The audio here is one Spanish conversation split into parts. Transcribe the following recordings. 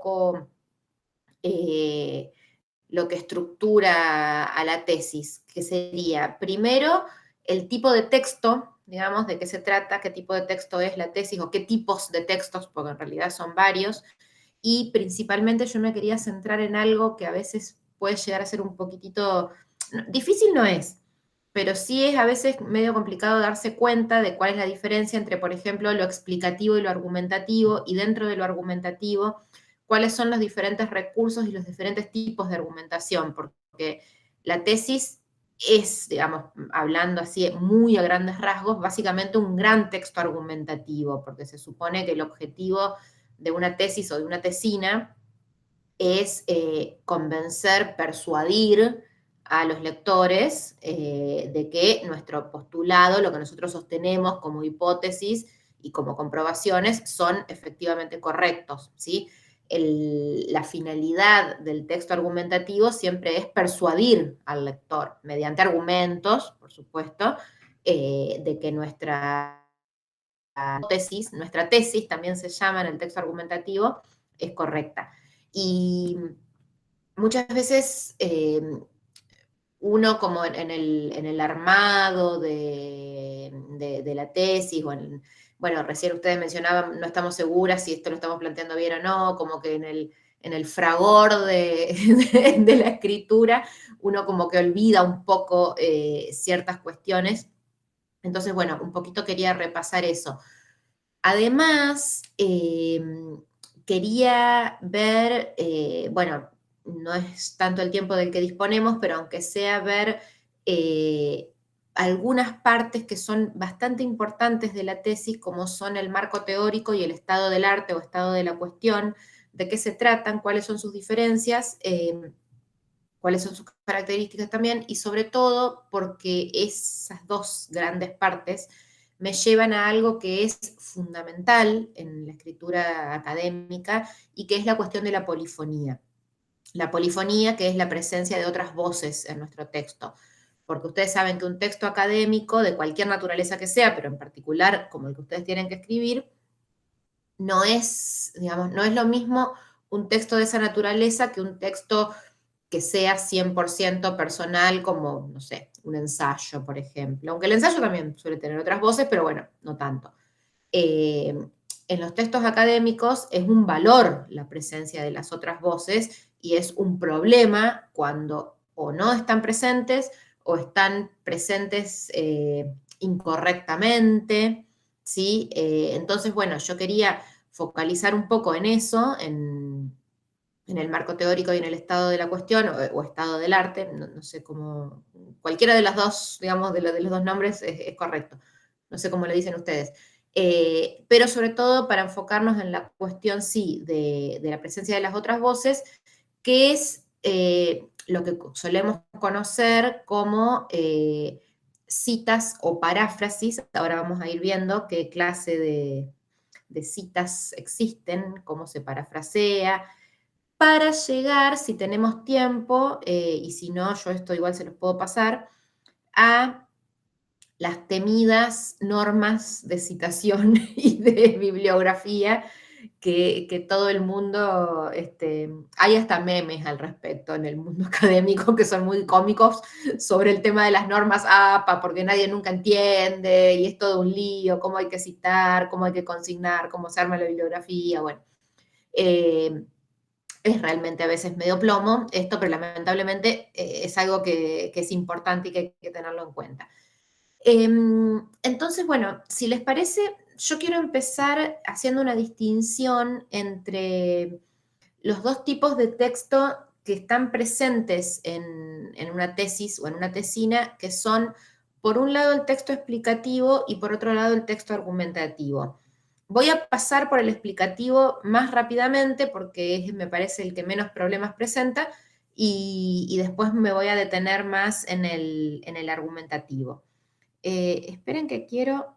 poco lo que estructura a la tesis, que sería, primero, el tipo de texto, digamos, de qué se trata, qué tipo de texto es la tesis, o qué tipos de textos, porque en realidad son varios, y principalmente yo me quería centrar en algo que a veces puede llegar a ser un poquitito, difícil no es, pero sí es a veces medio complicado darse cuenta de cuál es la diferencia entre, por ejemplo, lo explicativo y lo argumentativo, y dentro de lo argumentativo, cuáles son los diferentes recursos y los diferentes tipos de argumentación, porque la tesis es, digamos, hablando así muy a grandes rasgos, básicamente un gran texto argumentativo, porque se supone que el objetivo de una tesis o de una tesina es convencer, persuadir a los lectores de que nuestro postulado, lo que nosotros sostenemos como hipótesis y como comprobaciones, son efectivamente correctos, ¿sí? La finalidad del texto argumentativo siempre es persuadir al lector, mediante argumentos, por supuesto, de que nuestra hipótesis, nuestra tesis también se llama en el texto argumentativo, es correcta. Y muchas veces uno como en el armado de la tesis, bueno, recién ustedes mencionaban, no estamos seguras si esto lo estamos planteando bien o no, como que en el fragor de la escritura, uno como que olvida un poco ciertas cuestiones. Entonces, bueno, un poquito quería repasar eso. Además, quería ver, bueno, no es tanto el tiempo del que disponemos, pero aunque sea ver algunas partes que son bastante importantes de la tesis, como son el marco teórico y el estado del arte o estado de la cuestión, de qué se tratan, cuáles son sus diferencias, cuáles son sus características también, y sobre todo porque esas dos grandes partes me llevan a algo que es fundamental en la escritura académica y que es la cuestión de la polifonía. La polifonía, que es la presencia de otras voces en nuestro texto. Porque ustedes saben que un texto académico, de cualquier naturaleza que sea, pero en particular como el que ustedes tienen que escribir, no es, digamos, no es lo mismo un texto de esa naturaleza que un texto que sea 100% personal, como, no sé, un ensayo, por ejemplo. Aunque el ensayo también suele tener otras voces, pero bueno, no tanto. En los textos académicos es un valor la presencia de las otras voces y es un problema cuando o no están presentes o están presentes incorrectamente, ¿sí? Entonces, bueno, yo quería focalizar un poco en eso, en el marco teórico y en el estado de la cuestión, o estado del arte, no sé cómo, cualquiera de las dos, digamos, de los dos nombres es correcto, no sé cómo le dicen ustedes. Pero sobre todo para enfocarnos en la cuestión, sí, de la presencia de las otras voces, que es lo que solemos conocer como citas o paráfrasis. Ahora vamos a ir viendo qué clase de citas existen, cómo se parafrasea, para llegar, si tenemos tiempo, y si no, yo esto igual se los puedo pasar, a las temidas normas de citación y de bibliografía que todo el mundo, hay hasta memes al respecto en el mundo académico que son muy cómicos sobre el tema de las normas APA, porque nadie nunca entiende, y es todo un lío, cómo hay que citar, cómo hay que consignar, cómo se arma la bibliografía, bueno. Es realmente a veces medio plomo esto, pero lamentablemente es algo que es importante y que hay que tenerlo en cuenta. Entonces, bueno, si les parece, yo quiero empezar haciendo una distinción entre los dos tipos de texto que están presentes en una tesis o en una tesina, que son, por un lado, el texto explicativo y por otro lado, el texto argumentativo. Voy a pasar por el explicativo más rápidamente porque me parece el que menos problemas presenta, y después me voy a detener más en el argumentativo. Esperen que quiero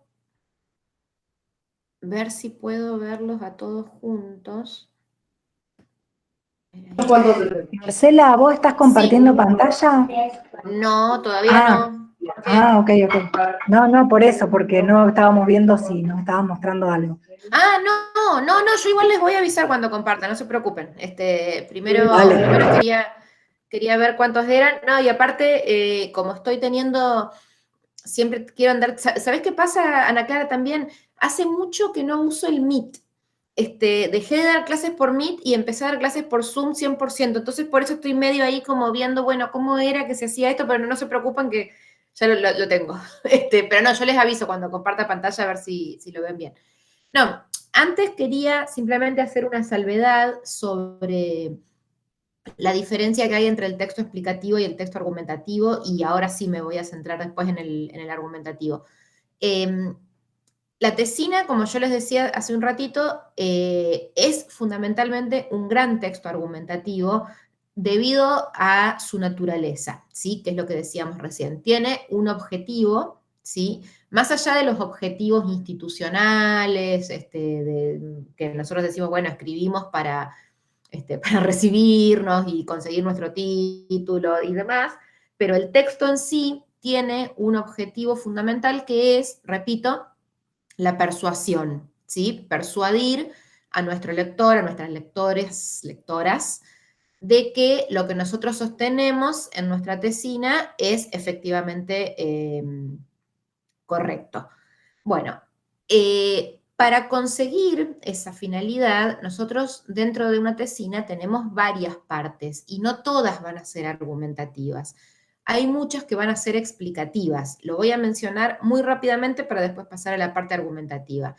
ver si puedo verlos a todos juntos. Marcela, ¿vos estás compartiendo pantalla? No, todavía no. Ah, ok, ok. No, no, por eso, porque no estábamos viendo si nos estaban mostrando algo. Ah, no, yo igual les voy a avisar cuando compartan, no se preocupen. Primero Dale. quería ver cuántos eran. No, y aparte, como estoy teniendo, siempre quiero andar. ¿Sabés qué pasa, Ana Clara, también? Hace mucho que no uso el Meet. Dejé de dar clases por Meet y empecé a dar clases por Zoom 100%. Entonces, por eso estoy medio ahí como viendo, bueno, cómo era que se hacía esto, pero no se preocupen que ya lo tengo. Pero no, yo les aviso cuando comparta pantalla a ver si lo ven bien. No, antes quería simplemente hacer una salvedad sobre la diferencia que hay entre el texto explicativo y el texto argumentativo, y ahora sí me voy a centrar después en el argumentativo. La tesina, como yo les decía hace un ratito, es fundamentalmente un gran texto argumentativo debido a su naturaleza, ¿sí? Que es lo que decíamos recién. Tiene un objetivo, ¿sí? Más allá de los objetivos institucionales, que nosotros decimos, bueno, escribimos para recibirnos y conseguir nuestro título y demás, pero el texto en sí tiene un objetivo fundamental que es, repito, la persuasión, ¿sí? Persuadir a nuestro lector, a nuestras lectoras, de que lo que nosotros sostenemos en nuestra tesina es efectivamente correcto. Bueno, para conseguir esa finalidad, nosotros dentro de una tesina tenemos varias partes y no todas van a ser argumentativas. Hay muchas que van a ser explicativas. Lo voy a mencionar muy rápidamente para después pasar a la parte argumentativa.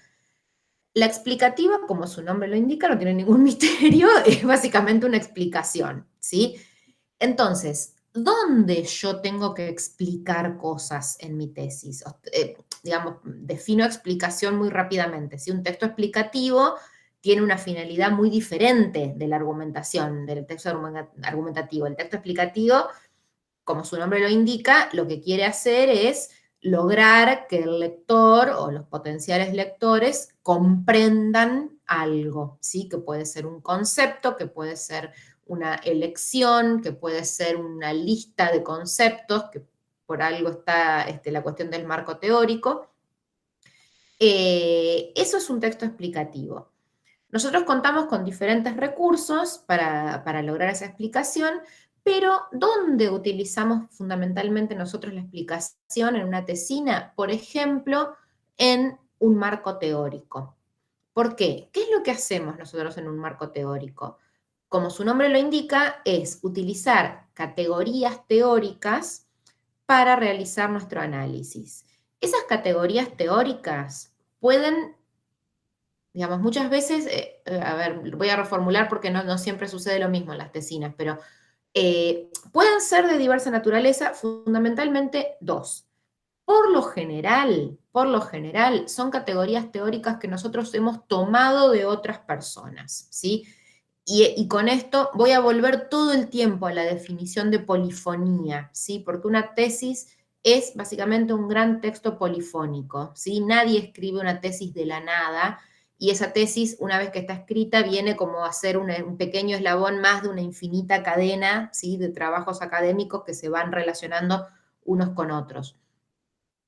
La explicativa, como su nombre lo indica, no tiene ningún misterio, es básicamente una explicación, ¿sí? Entonces, ¿dónde yo tengo que explicar cosas en mi tesis? Digamos, defino explicación muy rápidamente. Si un texto explicativo tiene una finalidad muy diferente de la argumentación, del texto argumentativo. El texto explicativo, como su nombre lo indica, lo que quiere hacer es lograr que el lector o los potenciales lectores comprendan algo, ¿sí? Que puede ser un concepto, que puede ser una elección, que puede ser una lista de conceptos, que por algo está la cuestión del marco teórico. Eso es un texto explicativo. Nosotros contamos con diferentes recursos para lograr esa explicación, pero ¿dónde utilizamos fundamentalmente nosotros la explicación en una tesina? Por ejemplo, en un marco teórico. ¿Por qué? ¿Qué es lo que hacemos nosotros en un marco teórico? Como su nombre lo indica, es utilizar categorías teóricas para realizar nuestro análisis. Esas categorías teóricas pueden, digamos, muchas veces, a ver, voy a reformular porque no siempre sucede lo mismo en las tesinas, pero pueden ser de diversa naturaleza, fundamentalmente dos. Por lo general, son categorías teóricas que nosotros hemos tomado de otras personas, ¿sí? Y con esto voy a volver todo el tiempo a la definición de polifonía, ¿sí? Porque una tesis es básicamente un gran texto polifónico, ¿sí? Nadie escribe una tesis de la nada y esa tesis, una vez que está escrita, viene como a ser un pequeño eslabón más de una infinita cadena, ¿sí? De trabajos académicos que se van relacionando unos con otros.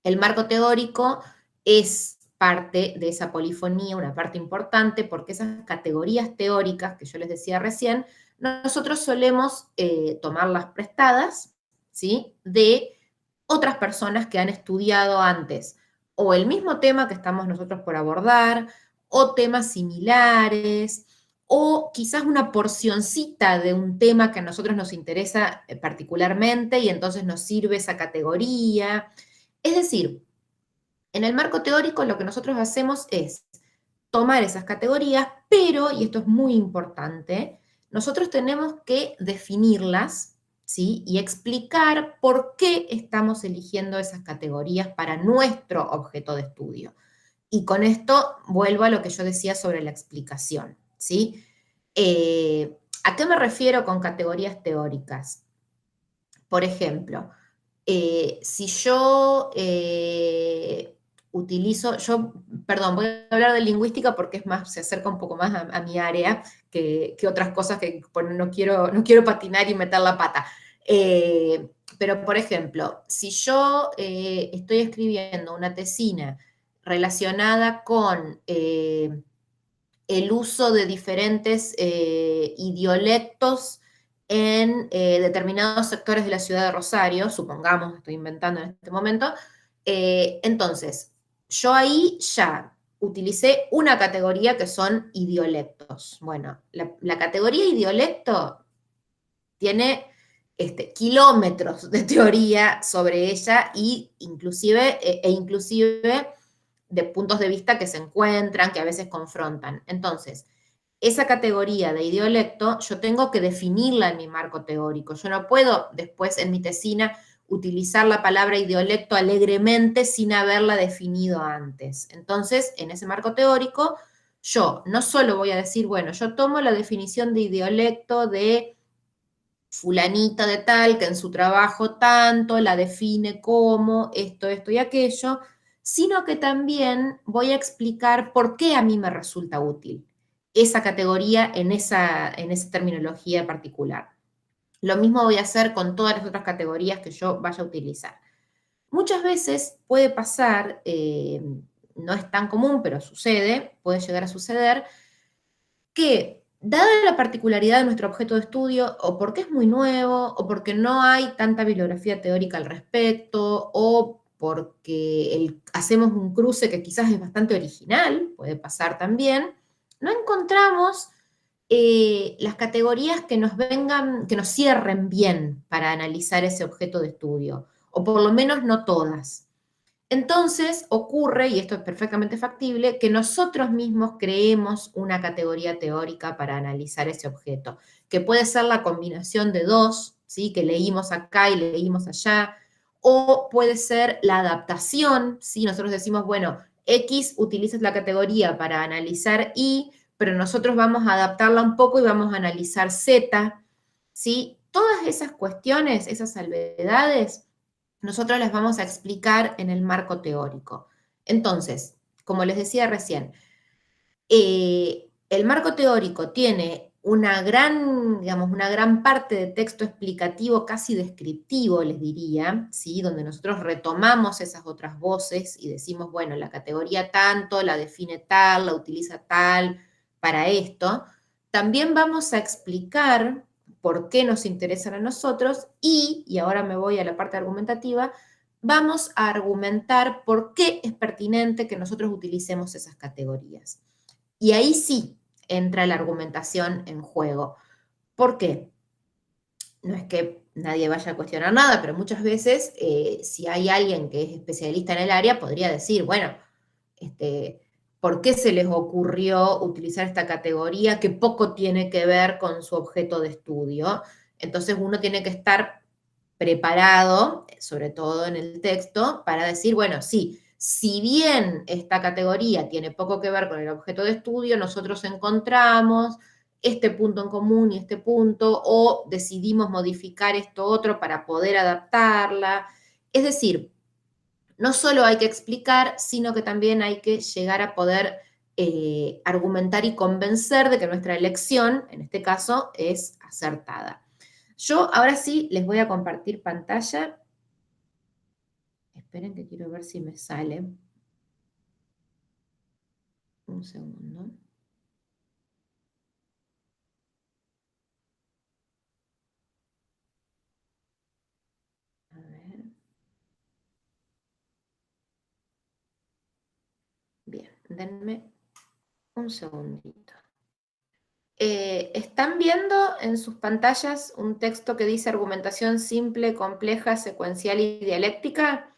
El marco teórico es parte de esa polifonía, una parte importante, porque esas categorías teóricas que yo les decía recién, nosotros solemos tomarlas prestadas, ¿sí? De otras personas que han estudiado antes o el mismo tema que estamos nosotros por abordar, o temas similares, o quizás una porcioncita de un tema que a nosotros nos interesa particularmente y entonces nos sirve esa categoría. Es decir, en el marco teórico lo que nosotros hacemos es tomar esas categorías, pero, y esto es muy importante, nosotros tenemos que definirlas, ¿sí? Y explicar por qué estamos eligiendo esas categorías para nuestro objeto de estudio. Y con esto vuelvo a lo que yo decía sobre la explicación, ¿sí? ¿A qué me refiero con categorías teóricas? Por ejemplo, si yo perdón, voy a hablar de lingüística porque es más, se acerca un poco más a mi área que otras cosas que no quiero patinar y meter la pata. Pero, por ejemplo, si yo estoy escribiendo una tesina relacionada con el uso de diferentes idiolectos en determinados sectores de la ciudad de Rosario, supongamos, estoy inventando en este momento, entonces, yo ahí ya utilicé una categoría que son idiolectos. Bueno, la categoría idiolecto tiene kilómetros de teoría sobre ella e inclusive de puntos de vista que se encuentran, que a veces confrontan. Entonces, esa categoría de idiolecto yo tengo que definirla en mi marco teórico. Yo no puedo después en mi tesina utilizar la palabra idiolecto alegremente sin haberla definido antes. Entonces, en ese marco teórico, yo no solo voy a decir, bueno, yo tomo la definición de idiolecto de fulanita de tal, que en su trabajo tanto la define como esto y aquello, sino que también voy a explicar por qué a mí me resulta útil esa categoría en esa terminología particular. Lo mismo voy a hacer con todas las otras categorías que yo vaya a utilizar. Muchas veces puede pasar, no es tan común, pero sucede, puede llegar a suceder, que, dada la particularidad de nuestro objeto de estudio, o porque es muy nuevo, o porque no hay tanta bibliografía teórica al respecto, o porque hacemos un cruce que quizás es bastante original, puede pasar también, no encontramos las categorías que nos vengan, que nos cierren bien para analizar ese objeto de estudio, o por lo menos no todas. Entonces ocurre, y esto es perfectamente factible, que nosotros mismos creemos una categoría teórica para analizar ese objeto, que puede ser la combinación de dos, ¿sí? Que leímos acá y leímos allá, o puede ser la adaptación, ¿sí? Nosotros decimos, bueno, X utiliza la categoría para analizar Y, pero nosotros vamos a adaptarla un poco y vamos a analizar Z, ¿sí? Todas esas cuestiones, esas salvedades, nosotros las vamos a explicar en el marco teórico. Entonces, como les decía recién, el marco teórico tiene digamos, una gran parte de texto explicativo, casi descriptivo, les diría, ¿sí? Donde nosotros retomamos esas otras voces y decimos, bueno, la categoría tanto, la define tal, la utiliza tal para esto. También vamos a explicar por qué nos interesan a nosotros y ahora me voy a la parte argumentativa, vamos a argumentar por qué es pertinente que nosotros utilicemos esas categorías. Y ahí sí entra la argumentación en juego. ¿Por qué? No es que nadie vaya a cuestionar nada, pero muchas veces, si hay alguien que es especialista en el área, podría decir, bueno, ¿por qué se les ocurrió utilizar esta categoría que poco tiene que ver con su objeto de estudio? Entonces uno tiene que estar preparado, sobre todo en el texto, para decir, bueno, sí, si bien esta categoría tiene poco que ver con el objeto de estudio, nosotros encontramos este punto en común y este punto, o decidimos modificar esto otro para poder adaptarla. Es decir, no solo hay que explicar, sino que también hay que llegar a poder argumentar y convencer de que nuestra elección, en este caso, es acertada. Yo ahora sí les voy a compartir pantalla. Esperen que quiero ver si me sale. Un segundo. A ver. Bien, denme un segundito. ¿Están viendo en sus pantallas un texto que dice argumentación simple, compleja, secuencial y dialéctica?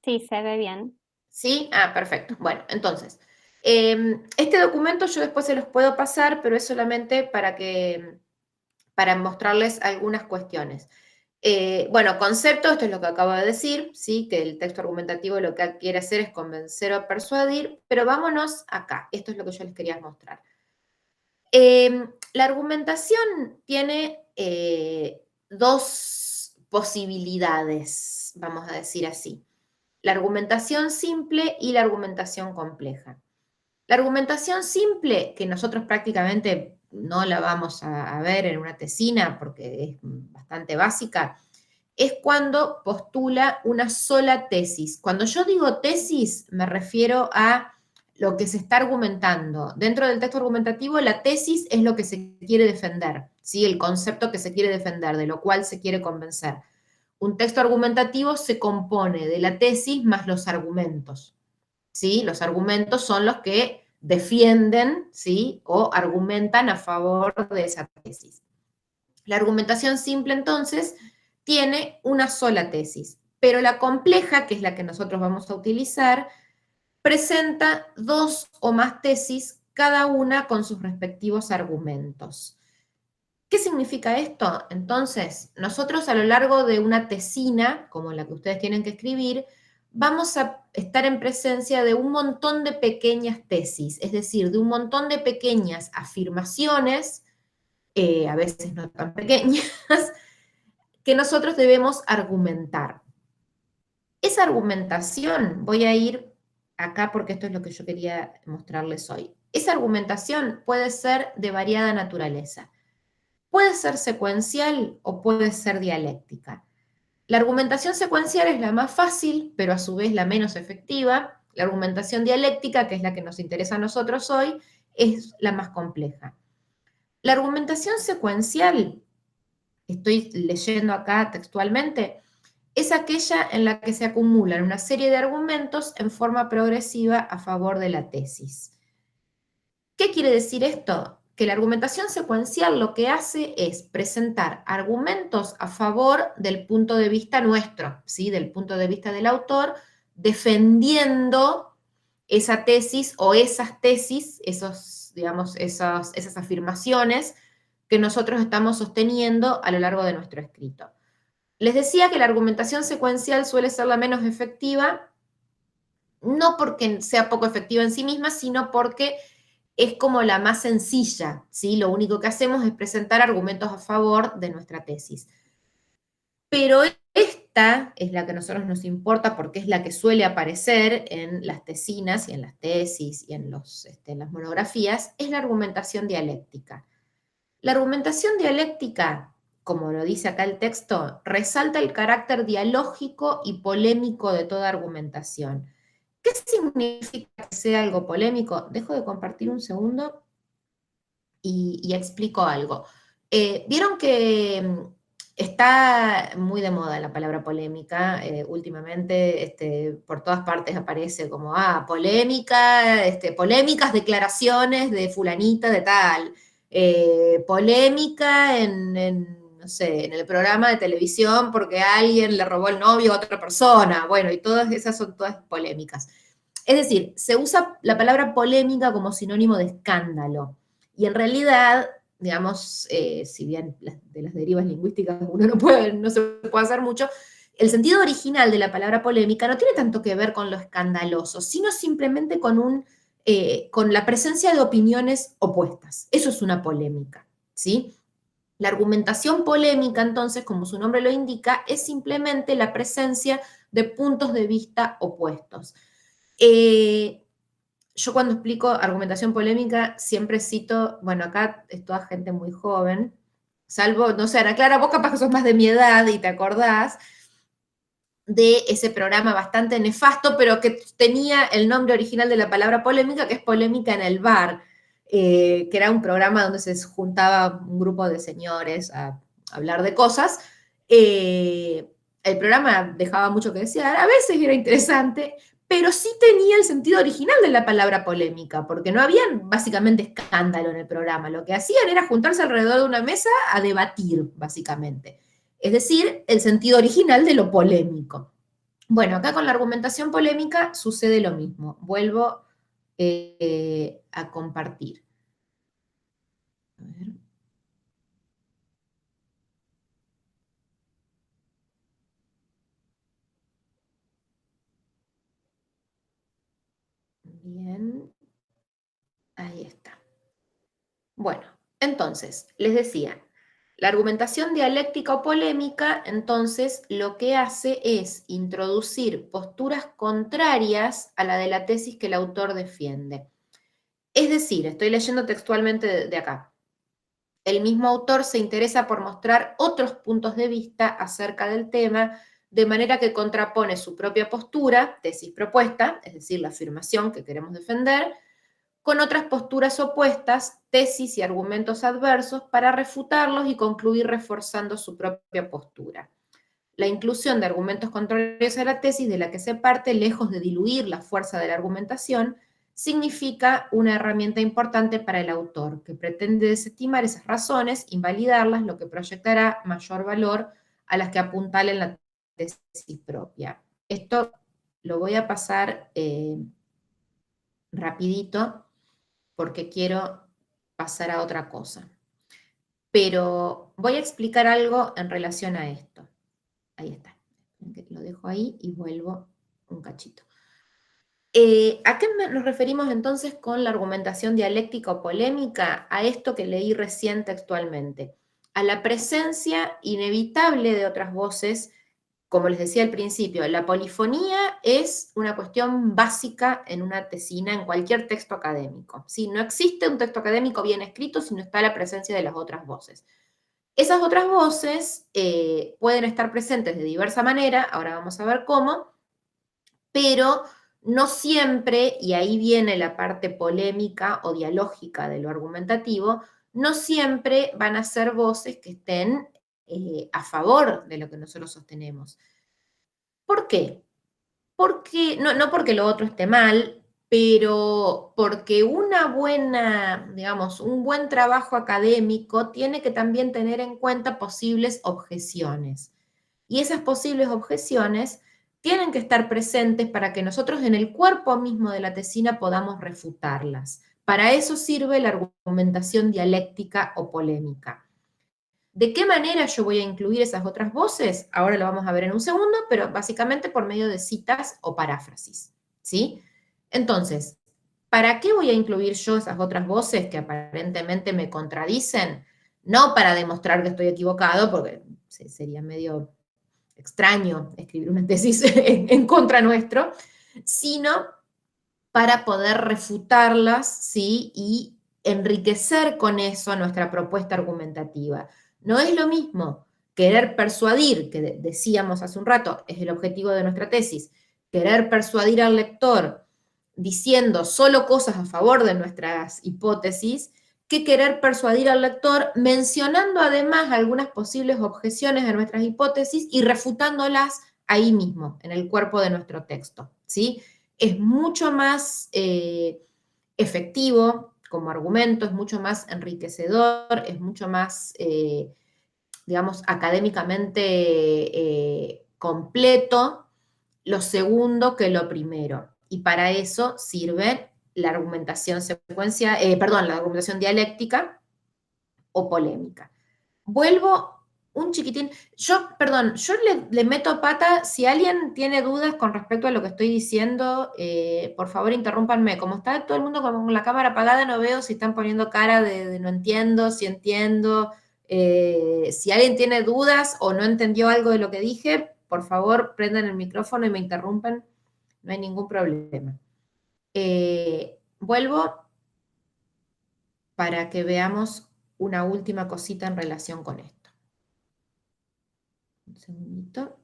Sí, se ve bien. ¿Sí? Ah, perfecto. Bueno, entonces, este documento yo después se los puedo pasar, pero es solamente para mostrarles algunas cuestiones. Bueno, concepto, esto es lo que acabo de decir, ¿sí? Que el texto argumentativo lo que quiere hacer es convencer o persuadir, pero vámonos acá, esto es lo que yo les quería mostrar. La argumentación tiene dos posibilidades, vamos a decir así. La argumentación simple y la argumentación compleja. La argumentación simple, que nosotros prácticamente no la vamos a ver en una tesina porque es bastante básica, es cuando postula una sola tesis. Cuando yo digo tesis, me refiero a lo que se está argumentando. Dentro del texto argumentativo, la tesis es lo que se quiere defender, ¿sí? El concepto que se quiere defender, de lo cual se quiere convencer. Un texto argumentativo se compone de la tesis más los argumentos, ¿sí? Los argumentos son los que defienden, ¿sí? O argumentan a favor de esa tesis. La argumentación simple, entonces, tiene una sola tesis, pero la compleja, que es la que nosotros vamos a utilizar, presenta 2 o más tesis, cada una con sus respectivos argumentos. ¿Qué significa esto? Entonces, nosotros a lo largo de una tesina, como la que ustedes tienen que escribir, vamos a estar en presencia de un montón de pequeñas tesis, es decir, de un montón de pequeñas afirmaciones, a veces no tan pequeñas, que nosotros debemos argumentar. Esa argumentación, voy a ir acá porque esto es lo que yo quería mostrarles hoy. Esa argumentación puede ser de variada naturaleza. Puede ser secuencial o puede ser dialéctica. La argumentación secuencial es la más fácil, pero a su vez la menos efectiva. La argumentación dialéctica, que es la que nos interesa a nosotros hoy, es la más compleja. La argumentación secuencial, estoy leyendo acá textualmente, es aquella en la que se acumulan una serie de argumentos en forma progresiva a favor de la tesis. ¿Qué quiere decir esto? Que la argumentación secuencial lo que hace es presentar argumentos a favor del punto de vista nuestro, ¿sí? Del punto de vista del autor, defendiendo esa tesis o esas tesis, esas afirmaciones que nosotros estamos sosteniendo a lo largo de nuestro escrito. Les decía que la argumentación secuencial suele ser la menos efectiva, no porque sea poco efectiva en sí misma, sino porque es como la más sencilla, ¿sí? Lo único que hacemos es presentar argumentos a favor de nuestra tesis. Pero esta es la que a nosotros nos importa porque es la que suele aparecer en las tesinas y en las tesis y en las monografías, es la argumentación dialéctica. La argumentación dialéctica, como lo dice acá el texto, resalta el carácter dialógico y polémico de toda argumentación. ¿Qué significa que sea algo polémico? Dejo de compartir un segundo y explico algo. Vieron que está muy de moda la palabra polémica, últimamente por todas partes aparece como, polémica, polémicas declaraciones de fulanita de tal, polémica no sé, en el programa de televisión porque alguien le robó el novio a otra persona, bueno, y todas esas son todas polémicas. Es decir, se usa la palabra polémica como sinónimo de escándalo. Y en realidad, digamos, si bien de las derivas lingüísticas uno no se puede hacer mucho, el sentido original de la palabra polémica no tiene tanto que ver con lo escandaloso, sino simplemente con la presencia de opiniones opuestas. Eso es una polémica, ¿sí? La argumentación polémica, entonces, como su nombre lo indica, es simplemente la presencia de puntos de vista opuestos. Yo cuando explico argumentación polémica siempre cito, bueno, acá es toda gente muy joven, salvo, no sé, Ana Clara, vos capaz que sos más de mi edad y te acordás de ese programa bastante nefasto, pero que tenía el nombre original de la palabra polémica, que es Polémica en el Bar, que era un programa donde se juntaba un grupo de señores a hablar de cosas. El programa dejaba mucho que desear, a veces era interesante, pero sí tenía el sentido original de la palabra polémica, porque no había básicamente escándalo en el programa. Lo que hacían era juntarse alrededor de una mesa a debatir, básicamente. Es decir, el sentido original de lo polémico. Bueno, acá con la argumentación polémica sucede lo mismo. Vuelvo a compartir. A ver. Bien. Ahí está. Bueno, entonces, les decía, la argumentación dialéctica o polémica, entonces, lo que hace es introducir posturas contrarias a la de la tesis que el autor defiende. Es decir, estoy leyendo textualmente de acá. el mismo autor se interesa por mostrar otros puntos de vista acerca del tema, de manera que contrapone su propia postura, tesis propuesta, es decir, la afirmación que queremos defender, con otras posturas opuestas, tesis y argumentos adversos, para refutarlos y concluir reforzando su propia postura. La inclusión de argumentos contrarios a la tesis de la que se parte, lejos de diluir la fuerza de la argumentación, significa una herramienta importante para el autor, que pretende desestimar esas razones, invalidarlas, lo que proyectará mayor valor a las que apuntalen la tesis propia. Esto lo voy a pasar rapidito, porque quiero pasar a otra cosa. Pero voy a explicar algo en relación a esto. Ahí está. Lo dejo ahí y vuelvo un cachito. ¿A qué nos referimos entonces con la argumentación dialéctica o polémica? A esto que leí recién textualmente. A la presencia inevitable de otras voces. Como les decía al principio, la polifonía es una cuestión básica en una tesina, en cualquier texto académico. ¿Sí? No existe un texto académico bien escrito si no está la presencia de las otras voces. Esas otras voces pueden estar presentes de diversa manera, ahora vamos a ver cómo, pero no siempre, y ahí viene la parte polémica o dialógica de lo argumentativo, no siempre van a ser voces que estén a favor de lo que nosotros sostenemos. ¿Por qué? Porque, no porque lo otro esté mal, pero porque una buena, digamos, un buen trabajo académico tiene que también tener en cuenta posibles objeciones. Y esas posibles objeciones tienen que estar presentes para que nosotros en el cuerpo mismo de la tesina podamos refutarlas. Para eso sirve la argumentación dialéctica o polémica. ¿De qué manera yo voy a incluir esas otras voces? Ahora lo vamos a ver en un segundo, pero básicamente por medio de citas o paráfrasis, ¿sí? Entonces, ¿para qué voy a incluir yo esas otras voces que aparentemente me contradicen? No para demostrar que estoy equivocado, porque sería medio extraño escribir una tesis en contra nuestro, sino para poder refutarlas, ¿sí? Y enriquecer con eso nuestra propuesta argumentativa. No es lo mismo querer persuadir, que decíamos hace un rato, es el objetivo de nuestra tesis, querer persuadir al lector diciendo solo cosas a favor de nuestras hipótesis, que querer persuadir al lector mencionando además algunas posibles objeciones a nuestras hipótesis y refutándolas ahí mismo, en el cuerpo de nuestro texto, ¿sí? Es mucho más efectivo como argumento, es mucho más enriquecedor, es mucho más, digamos, académicamente completo lo segundo que lo primero. Y para eso sirve la argumentación la argumentación dialéctica o polémica. Vuelvo un chiquitín. Yo le meto pata. Si alguien tiene dudas con respecto a lo que estoy diciendo, por favor interrúmpanme. Como está todo el mundo con la cámara apagada, no veo si están poniendo cara de no entiendo, si entiendo. Si alguien tiene dudas o no entendió algo de lo que dije, por favor prendan el micrófono y me interrumpen. No hay ningún problema. Vuelvo para que veamos una última cosita en relación con esto. Un segundito.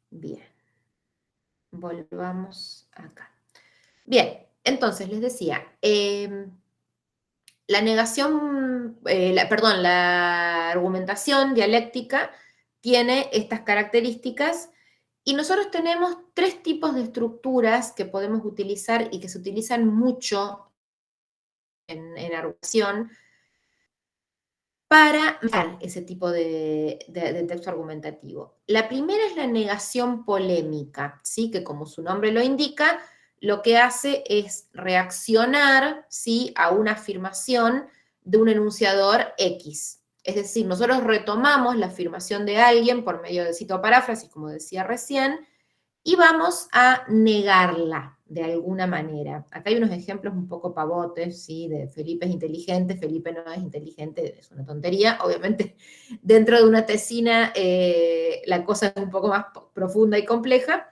Bien. Volvamos acá. Bien, entonces les decía, la argumentación dialéctica tiene estas características y nosotros tenemos tres tipos de estructuras que podemos utilizar y que se utilizan mucho en argumentación para dar ese tipo de texto argumentativo. La primera es la negación polémica, ¿sí? Que como su nombre lo indica, lo que hace es reaccionar, ¿sí? A una afirmación de un enunciador X. Es decir, nosotros retomamos la afirmación de alguien por medio de cita o paráfrasis, como decía recién, y vamos a negarla de alguna manera. Acá hay unos ejemplos un poco pavotes, ¿sí? De Felipe es inteligente, Felipe no es inteligente, es una tontería. Obviamente, dentro de una tesina la cosa es un poco más profunda y compleja,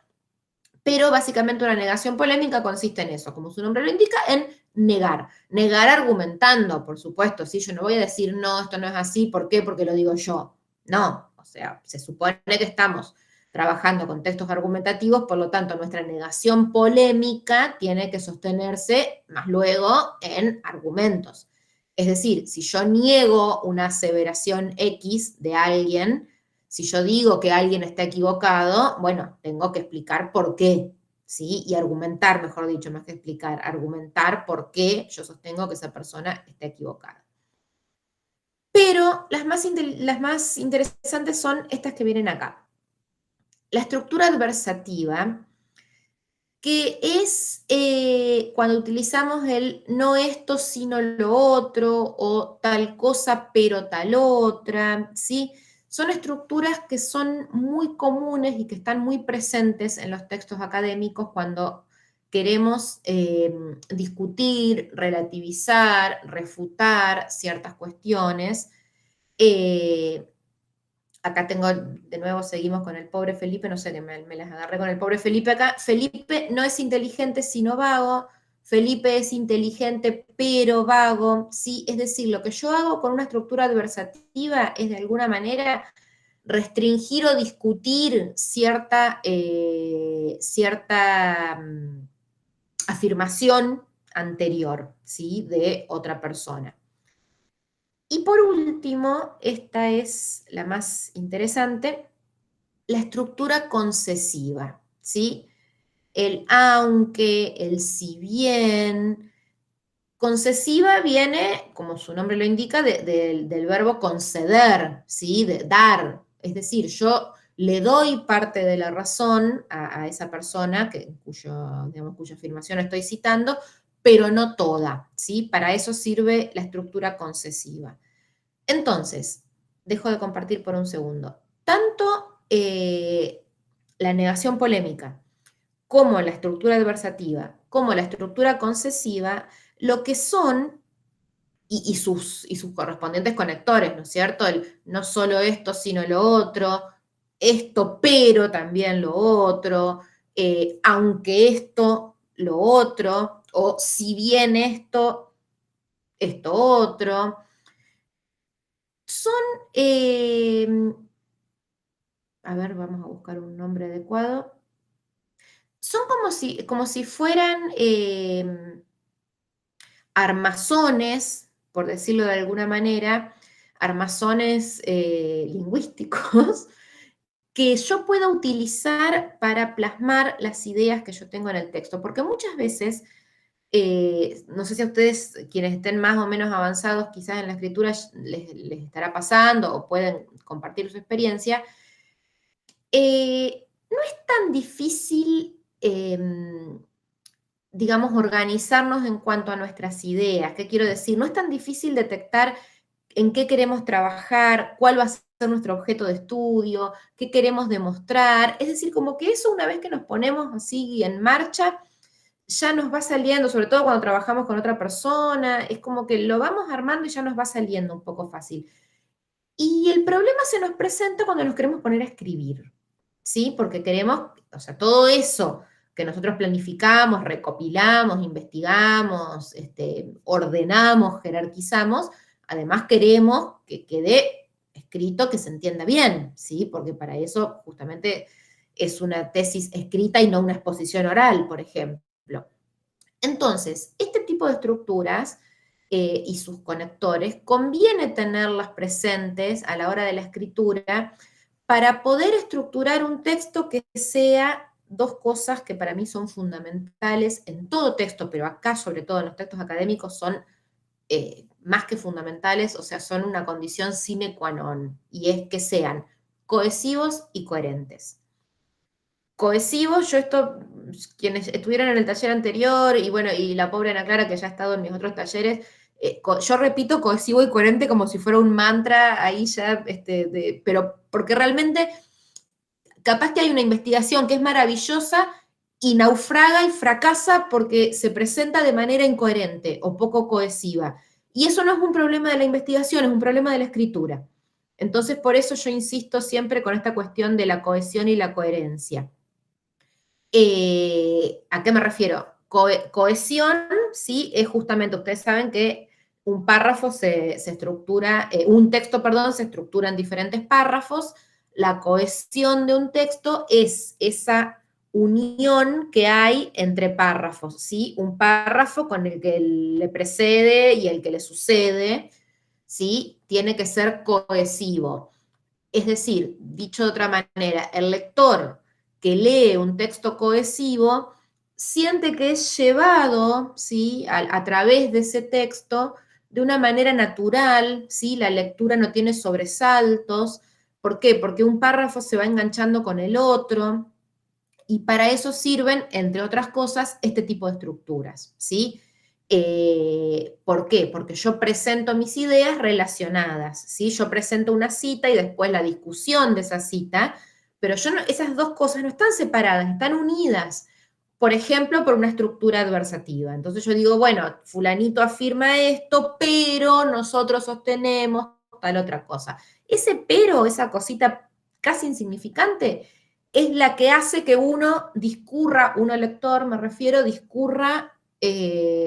Pero básicamente una negación polémica consiste en eso, como su nombre lo indica, en negar. Negar argumentando, por supuesto, ¿sí? Yo no voy a decir, no, esto no es así, ¿por qué? Porque lo digo yo. No, o sea, se supone que estamos trabajando con textos argumentativos, por lo tanto, nuestra negación polémica tiene que sostenerse más luego en argumentos. Es decir, si yo niego una aseveración X de alguien, si yo digo que alguien está equivocado, bueno, tengo que explicar por qué, ¿sí? Y argumentar, mejor dicho, más que explicar, argumentar por qué yo sostengo que esa persona está equivocada. Pero las más interesantes son estas que vienen acá. La estructura adversativa, que es cuando utilizamos el no esto sino lo otro, o tal cosa pero tal otra, ¿sí? Son estructuras que son muy comunes y que están muy presentes en los textos académicos cuando queremos discutir, relativizar, refutar ciertas cuestiones. Acá tengo, de nuevo seguimos con el pobre Felipe, no sé, que me las agarré con el pobre Felipe acá. Felipe no es inteligente sino vago, Felipe es inteligente pero vago, ¿sí? Es decir, lo que yo hago con una estructura adversativa es de alguna manera restringir o discutir cierta afirmación anterior, ¿sí? De otra persona. Y por último, esta es la más interesante, la estructura concesiva, ¿sí? El aunque, el si bien. Concesiva viene, como su nombre lo indica, del verbo conceder, ¿sí? De dar. Es decir, yo le doy parte de la razón a esa persona cuya afirmación estoy citando, pero no toda, ¿sí? Para eso sirve la estructura concesiva. Entonces, dejo de compartir por un segundo. Tanto la negación polémica como la estructura adversativa, como la estructura concesiva, lo que son, y sus correspondientes conectores, ¿no es cierto? El no solo esto, sino lo otro, esto, pero también lo otro, aunque esto, lo otro, o si bien esto, esto otro, son, a ver, vamos a buscar un nombre adecuado, son como si fueran armazones, por decirlo de alguna manera, armazones lingüísticos, que yo puedo utilizar para plasmar las ideas que yo tengo en el texto, porque muchas veces, no sé si a ustedes, quienes estén más o menos avanzados quizás en la escritura, les estará pasando o pueden compartir su experiencia, no es tan difícil, digamos, organizarnos en cuanto a nuestras ideas. ¿Qué quiero decir? No es tan difícil detectar en qué queremos trabajar, cuál va a ser nuestro objeto de estudio, qué queremos demostrar. Es decir, como que eso una vez que nos ponemos así en marcha, ya nos va saliendo, sobre todo cuando trabajamos con otra persona, es como que lo vamos armando y ya nos va saliendo un poco fácil. Y el problema se nos presenta cuando nos queremos poner a escribir, ¿sí? Porque queremos, o sea, todo eso que nosotros planificamos, recopilamos, investigamos, ordenamos, jerarquizamos, además queremos que quede escrito, que se entienda bien, ¿sí? Porque para eso justamente es una tesis escrita y no una exposición oral, por ejemplo. Entonces, este tipo de estructuras y sus conectores conviene tenerlas presentes a la hora de la escritura para poder estructurar un texto que sea dos cosas que para mí son fundamentales en todo texto, pero acá sobre todo en los textos académicos son más que fundamentales, o sea, son una condición sine qua non, y es que sean cohesivos y coherentes. Cohesivos, yo esto, quienes estuvieron en el taller anterior, y bueno, y la pobre Ana Clara que ya ha estado en mis otros talleres, yo repito cohesivo y coherente como si fuera un mantra ahí ya, pero porque realmente capaz que hay una investigación que es maravillosa y naufraga y fracasa porque se presenta de manera incoherente o poco cohesiva. Y eso no es un problema de la investigación, es un problema de la escritura. Entonces, por eso yo insisto siempre con esta cuestión de la cohesión y la coherencia. ¿A qué me refiero? Cohesión, ¿sí? Es justamente, ustedes saben que un párrafo se estructura, un texto, perdón, se estructura en diferentes párrafos. La cohesión de un texto es esa unión que hay entre párrafos, ¿sí? Un párrafo con el que le precede y el que le sucede, ¿sí? Tiene que ser cohesivo. Es decir, dicho de otra manera, el lector que lee un texto cohesivo siente que es llevado, ¿sí?, a través de ese texto de una manera natural, ¿sí? La lectura no tiene sobresaltos. ¿Por qué? Porque un párrafo se va enganchando con el otro, y para eso sirven, entre otras cosas, este tipo de estructuras, ¿sí? ¿Por qué? Porque yo presento mis ideas relacionadas, ¿sí? Yo presento una cita y después la discusión de esa cita, pero esas dos cosas no están separadas, están unidas. Por ejemplo, por una estructura adversativa. Entonces yo digo, bueno, fulanito afirma esto, pero nosotros sostenemos tal otra cosa. Ese pero, esa cosita casi insignificante, es la que hace que uno discurra, uno lector me refiero, discurra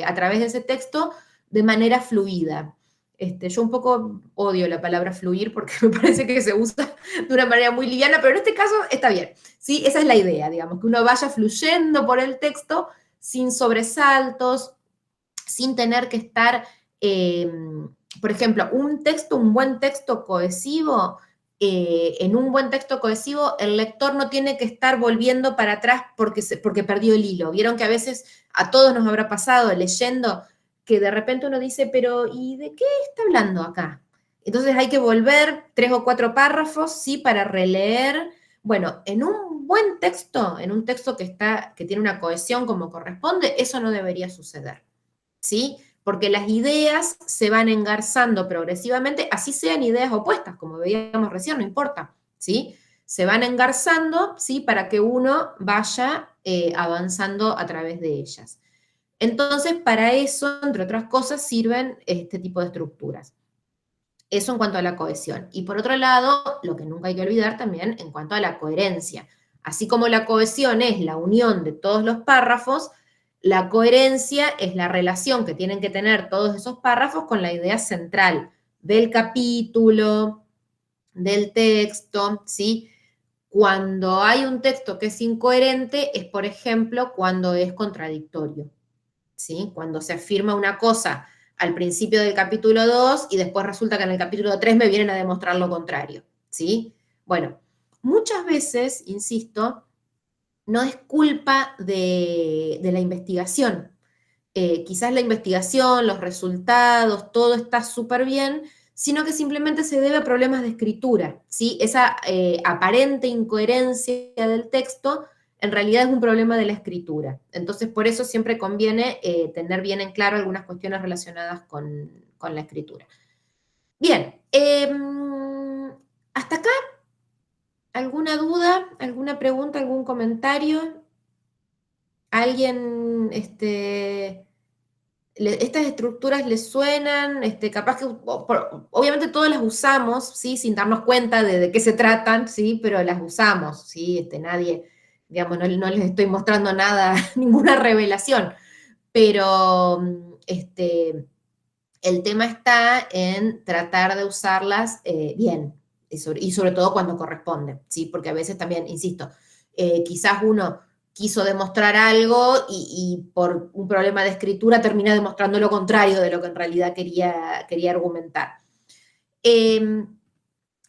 a través de ese texto de manera fluida. Yo un poco odio la palabra fluir porque me parece que se usa de una manera muy liviana, pero en este caso está bien, ¿sí? Esa es la idea, digamos, que uno vaya fluyendo por el texto sin sobresaltos, sin tener que estar, por ejemplo, un buen texto cohesivo, en un buen texto cohesivo, el lector no tiene que estar volviendo para atrás porque perdió el hilo. Vieron que a veces a todos nos habrá pasado leyendo que de repente uno dice, pero ¿y de qué está hablando acá? Entonces hay que volver 3 o 4 párrafos, ¿sí? Para releer. Bueno, en un buen texto, en un texto que tiene una cohesión como corresponde, eso no debería suceder, ¿sí? Porque las ideas se van engarzando progresivamente, así sean ideas opuestas, como veíamos recién, no importa, ¿sí? Se van engarzando, ¿sí? Para que uno vaya avanzando a través de ellas. Entonces, para eso, entre otras cosas, sirven este tipo de estructuras. Eso en cuanto a la cohesión. Y por otro lado, lo que nunca hay que olvidar también en cuanto a la coherencia. Así como la cohesión es la unión de todos los párrafos, la coherencia es la relación que tienen que tener todos esos párrafos con la idea central del capítulo, del texto, ¿sí? Cuando hay un texto que es incoherente es, por ejemplo, cuando es contradictorio, ¿sí? Cuando se afirma una cosa al principio del capítulo 2 y después resulta que en el capítulo 3 me vienen a demostrar lo contrario, ¿sí? Bueno, muchas veces, insisto, no es culpa de la investigación. Quizás la investigación, los resultados, todo está súper bien, sino que simplemente se debe a problemas de escritura, ¿sí? Esa aparente incoherencia del texto en realidad es un problema de la escritura. Entonces, por eso siempre conviene tener bien en claro algunas cuestiones relacionadas con la escritura. Bien, hasta acá, ¿alguna duda, alguna pregunta, algún comentario? ¿Alguien, estas estructuras les suenan? Capaz que, obviamente todas las usamos, ¿sí? Sin darnos cuenta de qué se tratan, ¿sí? Pero las usamos, ¿sí? Nadie, digamos, no les estoy mostrando nada, ninguna revelación. Pero, el tema está en tratar de usarlas bien, y sobre todo cuando corresponde, ¿sí? Porque a veces también, insisto, quizás uno quiso demostrar algo y por un problema de escritura termina demostrando lo contrario de lo que en realidad quería argumentar.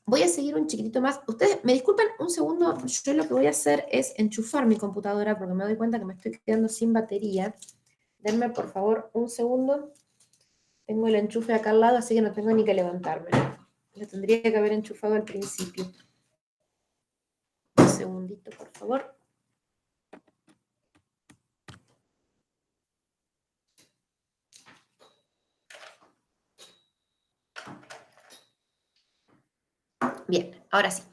Voy a seguir un chiquitito más. Ustedes me disculpan un segundo, yo lo que voy a hacer es enchufar mi computadora porque me doy cuenta que me estoy quedando sin batería. Denme por favor un segundo. Tengo el enchufe acá al lado, así que no tengo ni que levantarme. Lo tendría que haber enchufado al principio. Un segundito, por favor. Bien, ahora sí.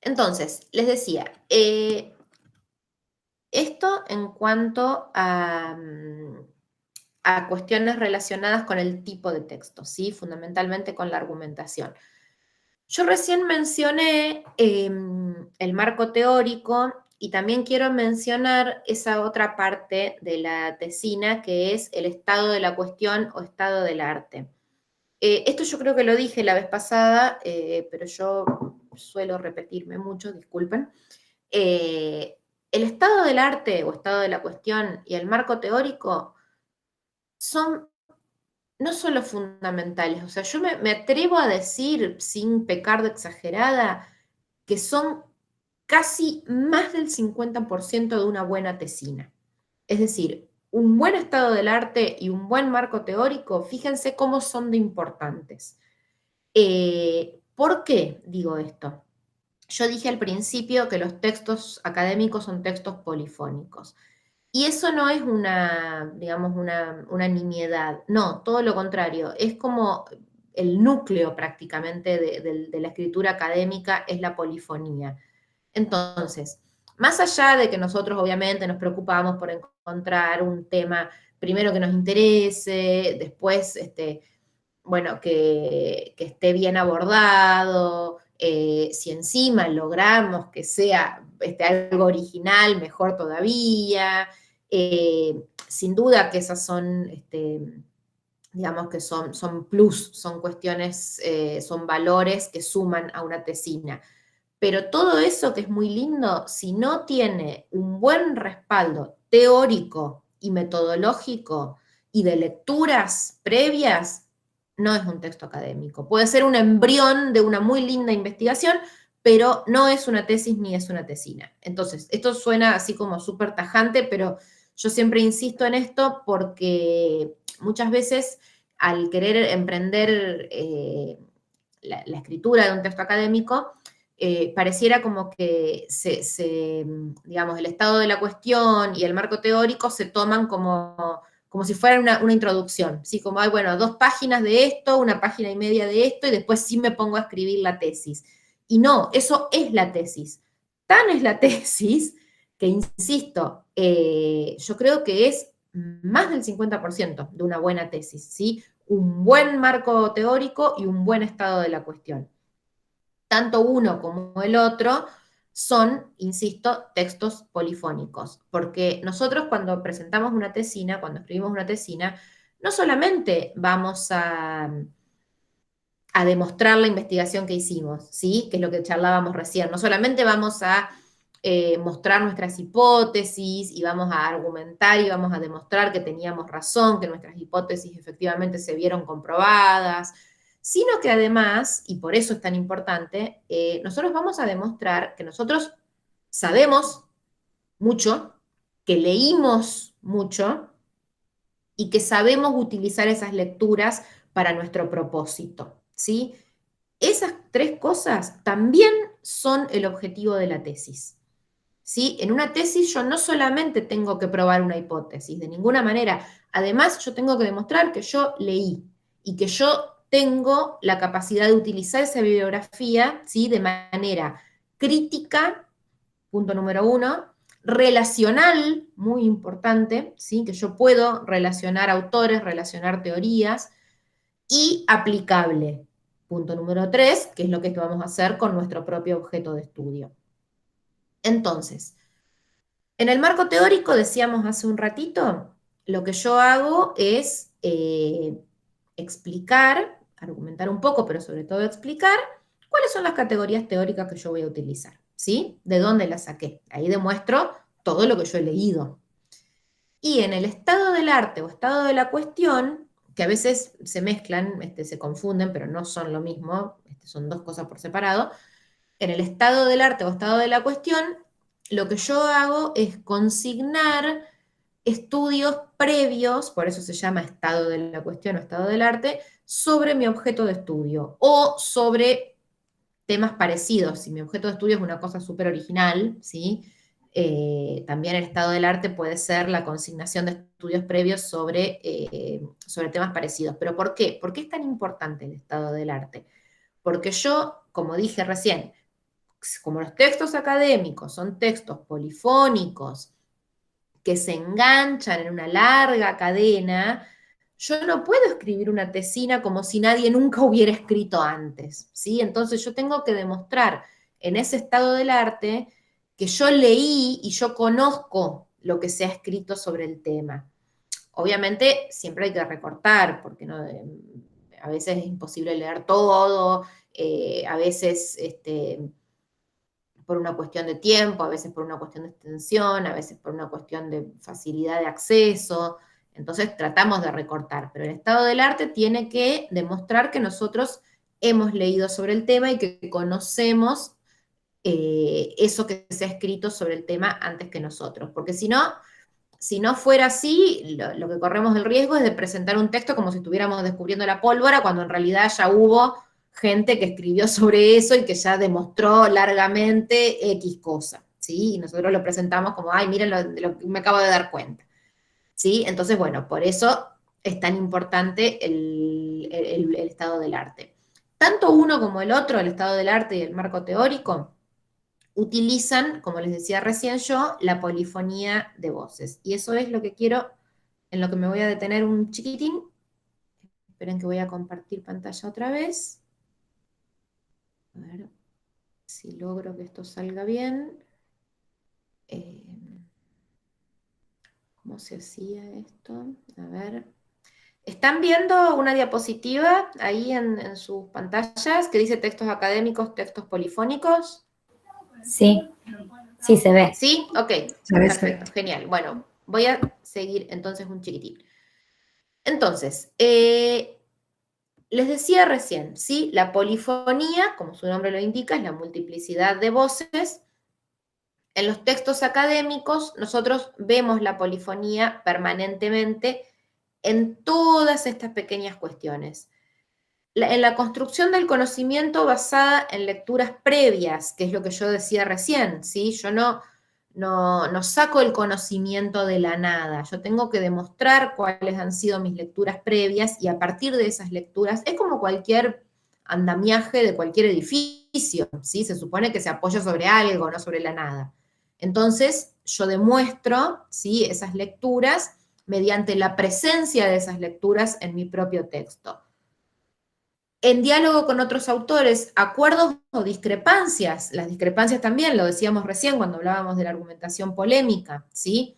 Entonces, les decía, esto en cuanto a cuestiones relacionadas con el tipo de texto, ¿sí? Fundamentalmente con la argumentación. Yo recién mencioné el marco teórico Y también quiero mencionar esa otra parte de la tesina, que es el estado de la cuestión o estado del arte. Esto yo creo que lo dije la vez pasada, pero yo suelo repetirme mucho, disculpen. El estado del arte o estado de la cuestión y el marco teórico son no solo fundamentales, o sea, yo me atrevo a decir, sin pecar de exagerada, que son casi más del 50% de una buena tesina. Es decir, un buen estado del arte y un buen marco teórico, fíjense cómo son de importantes. ¿Por qué digo esto? Yo dije al principio que los textos académicos son textos polifónicos. Y eso no es una, digamos, una nimiedad, no, todo lo contrario, es como el núcleo prácticamente de la escritura académica es la polifonía. Entonces, más allá de que nosotros obviamente nos preocupamos por encontrar un tema primero que nos interese, después, bueno, que esté bien abordado, si encima logramos que sea algo original, mejor todavía. Sin duda que esas son, digamos que son plus, son cuestiones, son valores que suman a una tesina. Pero todo eso que es muy lindo, si no tiene un buen respaldo teórico y metodológico y de lecturas previas, no es un texto académico. Puede ser un embrión de una muy linda investigación, pero no es una tesis ni es una tesina. Entonces, esto suena así como súper tajante, pero yo siempre insisto en esto porque muchas veces al querer emprender la escritura de un texto académico, pareciera como que digamos, el estado de la cuestión y el marco teórico se toman como si fuera una introducción, ¿sí? Como hay, bueno, 2 páginas de esto, 1 página y media de esto, y después sí me pongo a escribir la tesis. Y no, eso es la tesis. Tan es la tesis que, insisto, yo creo que es más del 50% de una buena tesis, ¿sí? Un buen marco teórico y un buen estado de la cuestión. Tanto uno como el otro son, insisto, textos polifónicos, porque nosotros cuando presentamos una tesina, cuando escribimos una tesina, no solamente vamos a demostrar la investigación que hicimos, ¿sí? Que es lo que charlábamos recién, no solamente vamos a mostrar nuestras hipótesis y vamos a argumentar y vamos a demostrar que teníamos razón, que nuestras hipótesis efectivamente se vieron comprobadas, sino que además, y por eso es tan importante, nosotros vamos a demostrar que nosotros sabemos mucho, que leímos mucho y que sabemos utilizar esas lecturas para nuestro propósito, ¿sí? Esas 3 cosas también son el objetivo de la tesis. ¿Sí? En una tesis yo no solamente tengo que probar una hipótesis, de ninguna manera. Además, yo tengo que demostrar que yo leí y que yo tengo la capacidad de utilizar esa bibliografía, ¿sí? De manera crítica, punto número 1, relacional, muy importante, ¿sí? Que yo puedo relacionar autores, relacionar teorías, y aplicable, punto número 3, que es lo que vamos a hacer con nuestro propio objeto de estudio. Entonces, en el marco teórico, decíamos hace un ratito, lo que yo hago es explicar, argumentar un poco, pero sobre todo explicar cuáles son las categorías teóricas que yo voy a utilizar, ¿sí? ¿De dónde las saqué? Ahí demuestro todo lo que yo he leído. Y en el estado del arte o estado de la cuestión, que a veces se mezclan, se confunden, pero no son lo mismo, son 2 cosas por separado, en el estado del arte o estado de la cuestión, lo que yo hago es consignar estudios previos, por eso se llama estado de la cuestión o estado del arte, sobre mi objeto de estudio o sobre temas parecidos. Si mi objeto de estudio es una cosa súper original, ¿sí? También el estado del arte puede ser la consignación de estudios previos sobre temas parecidos. ¿Pero por qué? ¿Por qué es tan importante el estado del arte? Porque yo, como dije recién, como los textos académicos son textos polifónicos que se enganchan en una larga cadena, yo no puedo escribir una tesina como si nadie nunca hubiera escrito antes, ¿sí? Entonces yo tengo que demostrar en ese estado del arte que yo leí y yo conozco lo que se ha escrito sobre el tema. Obviamente siempre hay que recortar, porque no, a veces es imposible leer todo, a veces por una cuestión de tiempo, a veces por una cuestión de extensión, a veces por una cuestión de facilidad de acceso. Entonces tratamos de recortar, pero el estado del arte tiene que demostrar que nosotros hemos leído sobre el tema y que conocemos eso que se ha escrito sobre el tema antes que nosotros, porque si no fuera así, lo que corremos el riesgo es de presentar un texto como si estuviéramos descubriendo la pólvora, cuando en realidad ya hubo gente que escribió sobre eso y que ya demostró largamente X cosa, ¿sí? Y nosotros lo presentamos como, ay, miren lo que me acabo de dar cuenta, ¿sí? Entonces, bueno, por eso es tan importante el estado del arte. Tanto uno como el otro, el estado del arte y el marco teórico, utilizan, como les decía recién yo, la polifonía de voces. Y eso es lo que quiero, en lo que me voy a detener un chiquitín. Esperen que voy a compartir pantalla otra vez. A ver si logro que esto salga bien. ¿Cómo se hacía esto? A ver. ¿Están viendo una diapositiva ahí en sus pantallas que dice textos académicos, textos polifónicos? Sí, sí se ve. ¿Sí? Ok, Se ve, perfecto, genial. Bueno, voy a seguir entonces un chiquitín. Entonces, les decía recién, ¿sí? La polifonía, como su nombre lo indica, es la multiplicidad de voces. En los textos académicos, nosotros vemos la polifonía permanentemente en todas estas pequeñas cuestiones. En la construcción del conocimiento basada en lecturas previas, que es lo que yo decía recién, ¿sí? Yo no saco el conocimiento de la nada, yo tengo que demostrar cuáles han sido mis lecturas previas y a partir de esas lecturas, es como cualquier andamiaje de cualquier edificio, ¿sí? Se supone que se apoya sobre algo, no sobre la nada. Entonces, yo demuestro, ¿sí? Esas lecturas mediante la presencia de esas lecturas en mi propio texto. En diálogo con otros autores, acuerdos o discrepancias, las discrepancias también, lo decíamos recién cuando hablábamos de la argumentación polémica, ¿sí?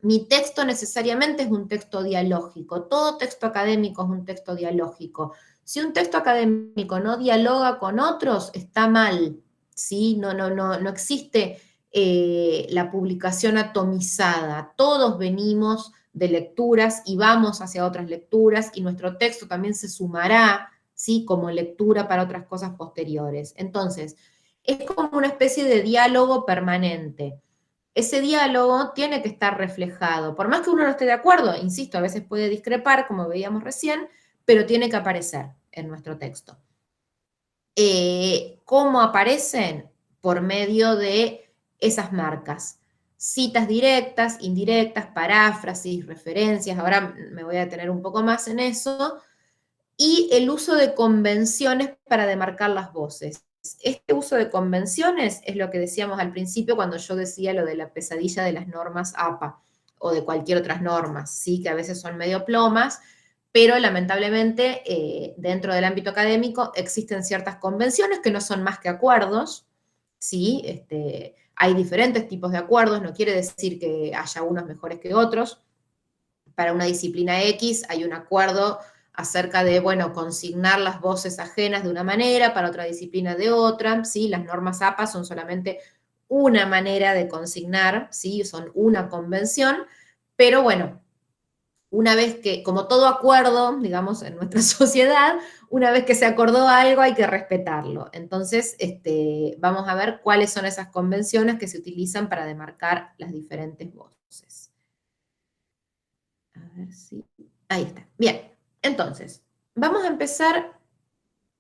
Mi texto necesariamente es un texto dialógico, todo texto académico es un texto dialógico. Si un texto académico no dialoga con otros, está mal, ¿sí? No existe la publicación atomizada, todos venimos de lecturas y vamos hacia otras lecturas y nuestro texto también se sumará, ¿sí? Como lectura para otras cosas posteriores. Entonces, es como una especie de diálogo permanente. Ese diálogo tiene que estar reflejado, por más que uno no esté de acuerdo, insisto, a veces puede discrepar, como veíamos recién, pero tiene que aparecer en nuestro texto. ¿Cómo aparecen? Por medio de esas marcas. Citas directas, indirectas, paráfrasis, referencias, ahora me voy a detener un poco más en eso, y el uso de convenciones para demarcar las voces. Este uso de convenciones es lo que decíamos al principio cuando yo decía lo de la pesadilla de las normas APA o de cualquier otras normas, ¿sí? Que a veces son medio plomas, pero lamentablemente dentro del ámbito académico existen ciertas convenciones que no son más que acuerdos, ¿sí? Hay diferentes tipos de acuerdos, no quiere decir que haya unos mejores que otros. Para una disciplina X hay un acuerdo acerca de, bueno, consignar las voces ajenas de una manera, para otra disciplina de otra, ¿sí? Las normas APA son solamente una manera de consignar, ¿sí? Son una convención, pero bueno, una vez que, como todo acuerdo, digamos, en nuestra sociedad, una vez que se acordó algo hay que respetarlo. Entonces, vamos a ver cuáles son esas convenciones que se utilizan para demarcar las diferentes voces. A ver si... Ahí está. Bien, entonces, vamos a empezar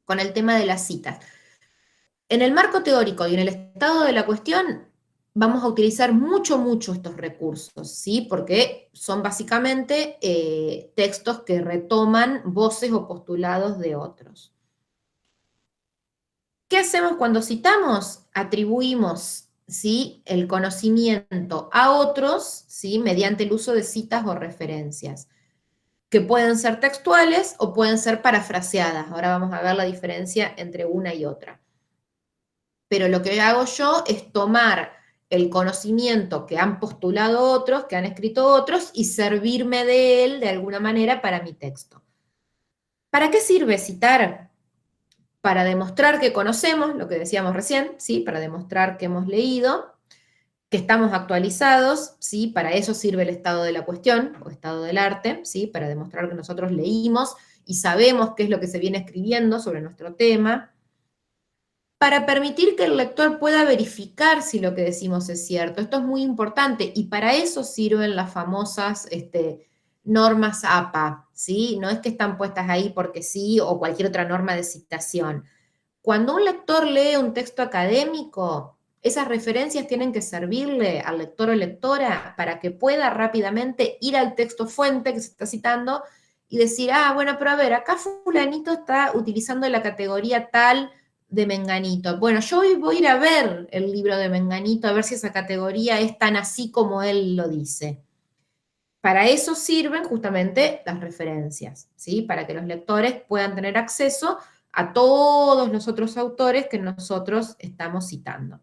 con el tema de las citas. En el marco teórico y en el estado de la cuestión, vamos a utilizar mucho estos recursos, ¿sí? Porque son básicamente textos que retoman voces o postulados de otros. ¿Qué hacemos cuando citamos? Atribuimos, ¿sí? El conocimiento a otros, ¿sí? Mediante el uso de citas o referencias, que pueden ser textuales o pueden ser parafraseadas. Ahora vamos a ver la diferencia entre una y otra. pero lo que hago yo es tomar el conocimiento que han postulado otros, que han escrito otros, y servirme de él de alguna manera para mi texto. ¿Para qué sirve citar? Para demostrar que conocemos, lo que decíamos recién, ¿sí? Para demostrar que hemos leído, que estamos actualizados, ¿sí? Para eso sirve el estado de la cuestión, o estado del arte, ¿sí? Para demostrar que nosotros leímos y sabemos qué es lo que se viene escribiendo sobre nuestro tema, para permitir que el lector pueda verificar si lo que decimos es cierto. Esto es muy importante, y para eso sirven las famosas normas APA, ¿sí? No es que están puestas ahí porque sí, o cualquier otra norma de citación. Cuando un lector lee un texto académico, esas referencias tienen que servirle al lector o lectora para que pueda rápidamente ir al texto fuente que se está citando y decir, ah, bueno, pero a ver, acá fulanito está utilizando la categoría tal de Menganito. Bueno, yo hoy voy a ir a ver el libro de Menganito, a ver si esa categoría es tan así como él lo dice. Para eso sirven justamente las referencias, ¿sí? Para que los lectores puedan tener acceso a todos los otros autores que nosotros estamos citando.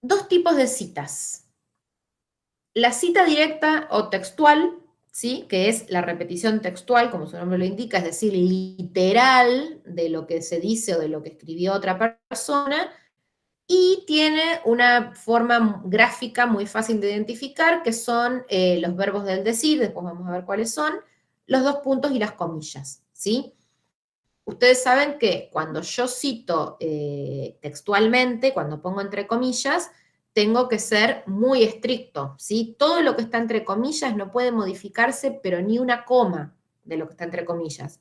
Dos tipos de citas. La cita directa o textual, ¿sí? Que es la repetición textual, como su nombre lo indica, es decir, literal de lo que se dice o de lo que escribió otra persona, y tiene una forma gráfica muy fácil de identificar, que son los verbos del decir, después vamos a ver cuáles son, los dos puntos y las comillas, ¿sí? Ustedes saben que cuando yo cito textualmente, cuando pongo entre comillas, tengo que ser muy estricto, ¿sí? Todo lo que está entre comillas no puede modificarse, pero ni una coma de lo que está entre comillas.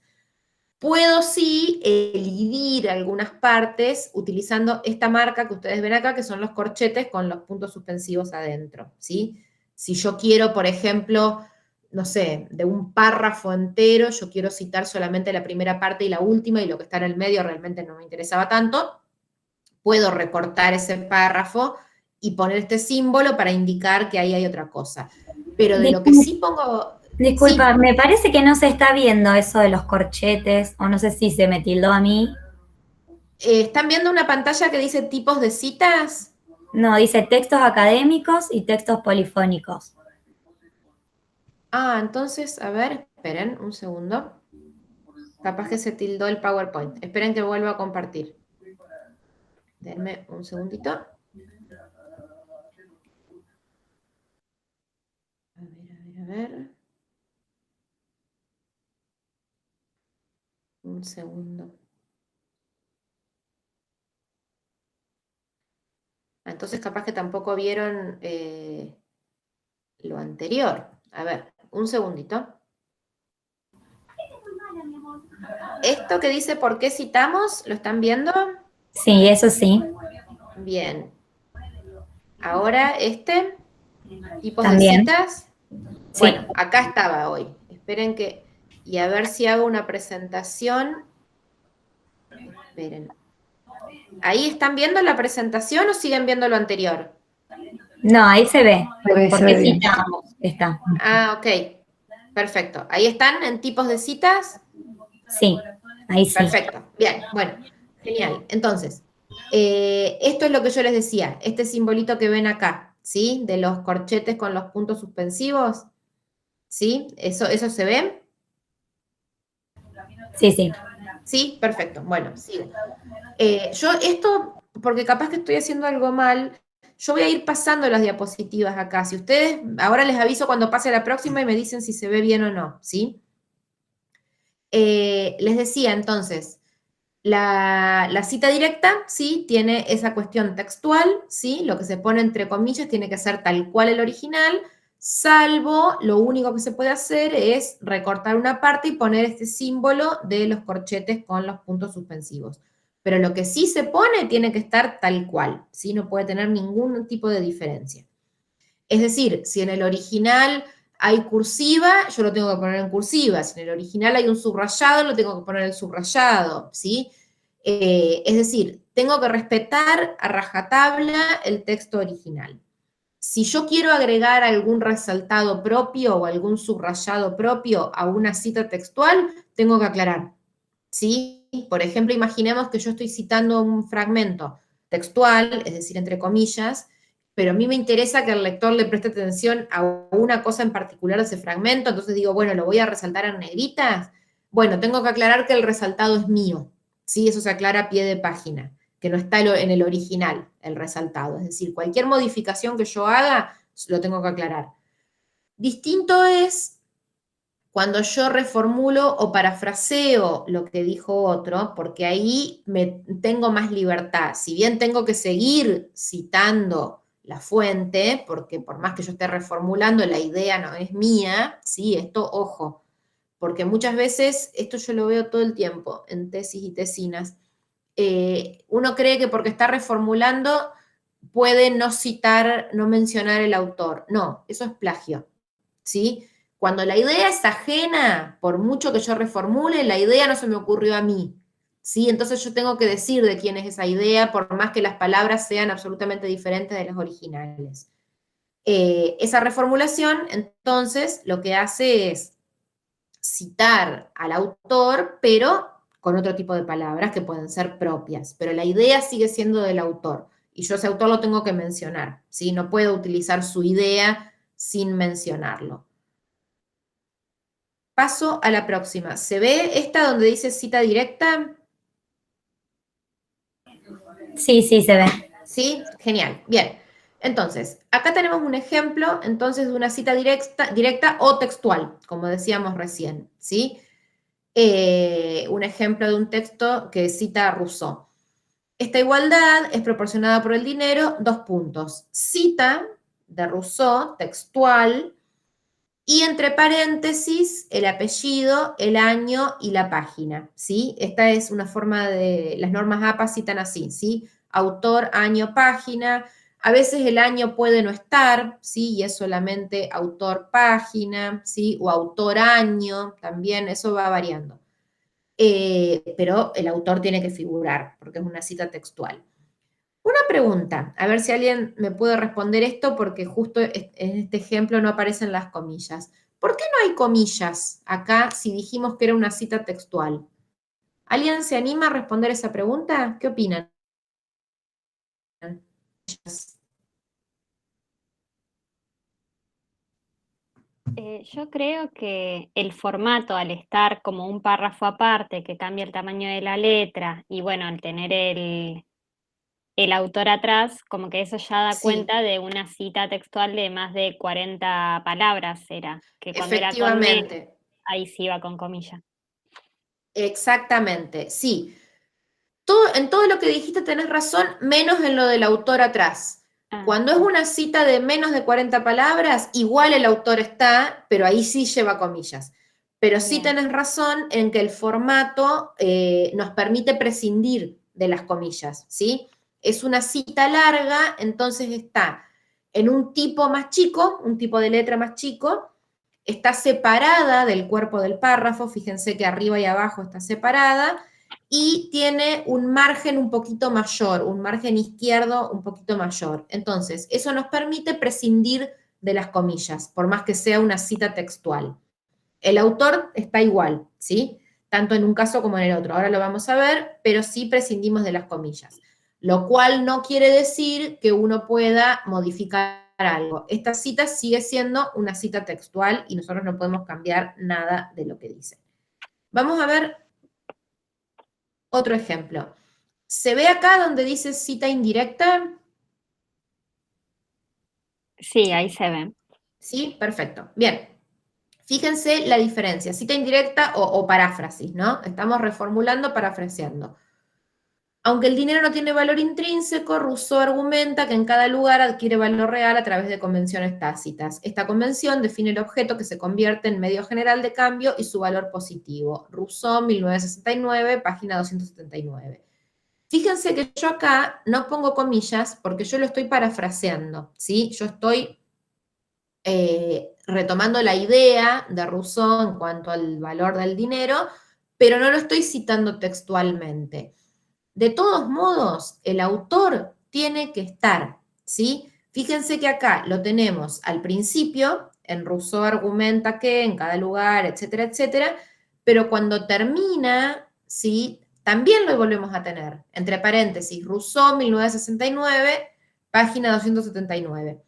Puedo sí elidir algunas partes utilizando esta marca que ustedes ven acá, que son los corchetes con los puntos suspensivos adentro, ¿sí? Si yo quiero, por ejemplo, no sé, de un párrafo entero, yo quiero citar solamente la primera parte y la última, y lo que está en el medio realmente no me interesaba tanto, puedo recortar ese párrafo y poner este símbolo para indicar que ahí hay otra cosa. Pero de lo que sí pongo... Disculpa, sí, me parece que no se está viendo eso de los corchetes, o no sé si se me tildó a mí. ¿están viendo una pantalla que dice tipos de citas? No, dice textos académicos y textos polifónicos. Ah, entonces, a ver, esperen un segundo. Capaz que se tildó el PowerPoint. Esperen que vuelva a compartir. Denme un segundito. A ver. Un segundo. Entonces capaz que tampoco vieron lo anterior. A ver, un segundito. Esto que dice ¿por qué citamos? ¿Lo están viendo? Sí, eso sí. Bien. Ahora tipos de También. citas. Sí. Bueno, acá estaba hoy. Esperen que... Y a ver si hago una presentación. Esperen. ¿Ahí están viendo la presentación o siguen viendo lo anterior? No, ahí se ve. Se ve bien. Citamos. Está. Ah, ok. Perfecto. ¿Ahí están en tipos de citas? Sí, ahí sí. Perfecto. Bien, bueno, genial. Entonces, esto es lo que yo les decía, este simbolito que ven acá, ¿sí? De los corchetes con los puntos suspensivos, ¿sí? ¿Eso se ve? Sí, sí. Sí, perfecto. Bueno, sigo. Yo esto, porque capaz que estoy haciendo algo mal, yo voy a ir pasando las diapositivas acá. Si ustedes, ahora les aviso cuando pase la próxima y me dicen si se ve bien o no, ¿sí? Les decía entonces, la cita directa, ¿sí? Tiene esa cuestión textual, ¿sí? Lo que se pone entre comillas tiene que ser tal cual el original, salvo lo único que se puede hacer es recortar una parte y poner este símbolo de los corchetes con los puntos suspensivos. Pero lo que sí se pone tiene que estar tal cual, ¿sí? No puede tener ningún tipo de diferencia. Es decir, si en el original hay cursiva, yo lo tengo que poner en cursiva. Si en el original hay un subrayado, lo tengo que poner en subrayado, ¿sí? Es decir, tengo que respetar a rajatabla el texto original. Si yo quiero agregar algún resaltado propio o algún subrayado propio a una cita textual, tengo que aclarar, ¿sí? Por ejemplo, imaginemos que yo estoy citando un fragmento textual, es decir, entre comillas, pero a mí me interesa que el lector le preste atención a una cosa en particular de ese fragmento, entonces digo, bueno, lo voy a resaltar en negritas. Bueno, tengo que aclarar que el resaltado es mío, ¿sí? Eso se aclara a pie de página, que no está en el original, el resaltado. Es decir, cualquier modificación que yo haga, lo tengo que aclarar. Distinto es cuando yo reformulo o parafraseo lo que dijo otro, porque ahí tengo más libertad. Si bien tengo que seguir citando la fuente, porque por más que yo esté reformulando, la idea no es mía, ¿sí? Esto, ojo, porque muchas veces, esto yo lo veo todo el tiempo en tesis y tesinas, uno cree que porque está reformulando puede no citar, no mencionar el autor. No, eso es plagio, ¿sí? Cuando la idea es ajena, por mucho que yo reformule, la idea no se me ocurrió a mí, ¿sí? Entonces yo tengo que decir de quién es esa idea, por más que las palabras sean absolutamente diferentes de las originales. Esa reformulación, entonces, lo que hace es citar al autor, pero con otro tipo de palabras que pueden ser propias, pero la idea sigue siendo del autor, y yo ese autor lo tengo que mencionar, ¿sí? No puedo utilizar su idea sin mencionarlo. Paso a la próxima. ¿Se ve esta donde dice cita directa? Sí, sí, se ve. ¿Sí? Genial. Bien. Entonces, acá tenemos un ejemplo, entonces, de una cita directa o textual, como decíamos recién, ¿sí? Un ejemplo de un texto que cita a Rousseau. Esta igualdad es proporcionada por el dinero, 2 puntos. Cita de Rousseau, textual, y entre paréntesis, el apellido, el año y la página, ¿sí? Esta es una forma de, las normas APA citan así, ¿sí? Autor, año, página. A veces el año puede no estar, ¿sí? Y es solamente autor, página, ¿sí? O autor, año, también, eso va variando. Pero el autor tiene que figurar, porque es una cita textual. Una pregunta, a ver si alguien me puede responder esto, porque justo en este ejemplo no aparecen las comillas. ¿Por qué no hay comillas acá si dijimos que era una cita textual? ¿Alguien se anima a responder esa pregunta? ¿Qué opinan? Yo creo que el formato, al estar como un párrafo aparte, que cambia el tamaño de la letra, y bueno, al tener el autor atrás, como que eso ya da Sí, cuenta de una cita textual de más de 40 palabras, era, que cuando era con efectivamente, ahí sí iba con comillas. exactamente, sí. En todo lo que dijiste tenés razón, menos en lo del autor atrás. Ah, Cuando es una cita de menos de 40 palabras, igual el autor está, pero ahí sí lleva comillas. Pero sí bien, tenés razón en que el formato nos permite prescindir de las comillas, ¿sí? Es una cita larga, entonces está en un tipo más chico, un tipo de letra más chico, está separada del cuerpo del párrafo, fíjense que arriba y abajo está separada, y tiene un margen un poquito mayor, un margen izquierdo un poquito mayor. Entonces, eso nos permite prescindir de las comillas, por más que sea una cita textual. El autor está igual, ¿sí? Tanto en un caso como en el otro. Ahora lo vamos a ver, pero sí prescindimos de las comillas. Lo cual no quiere decir que uno pueda modificar algo. Esta cita sigue siendo una cita textual y nosotros no podemos cambiar nada de lo que dice. Vamos a ver otro ejemplo. ¿Se ve acá donde dice cita indirecta? sí, ahí se ve. ¿Sí? Perfecto. Bien. Fíjense la diferencia, cita indirecta o paráfrasis, ¿no? Estamos reformulando, parafraseando. Aunque el dinero no tiene valor intrínseco, Rousseau argumenta que en cada lugar adquiere valor real a través de convenciones tácitas. Esta convención define el objeto que se convierte en medio general de cambio y su valor positivo. Rousseau, 1969, página 279. Fíjense que yo acá no pongo comillas porque yo lo estoy parafraseando, ¿sí? Yo estoy retomando la idea de Rousseau en cuanto al valor del dinero, pero no lo estoy citando textualmente. De todos modos, el autor tiene que estar, ¿sí? Fíjense que acá lo tenemos al principio, en Rousseau argumenta que en cada lugar, etcétera, etcétera, pero cuando termina, ¿sí? también lo volvemos a tener, entre paréntesis, Rousseau, 1969, página 279.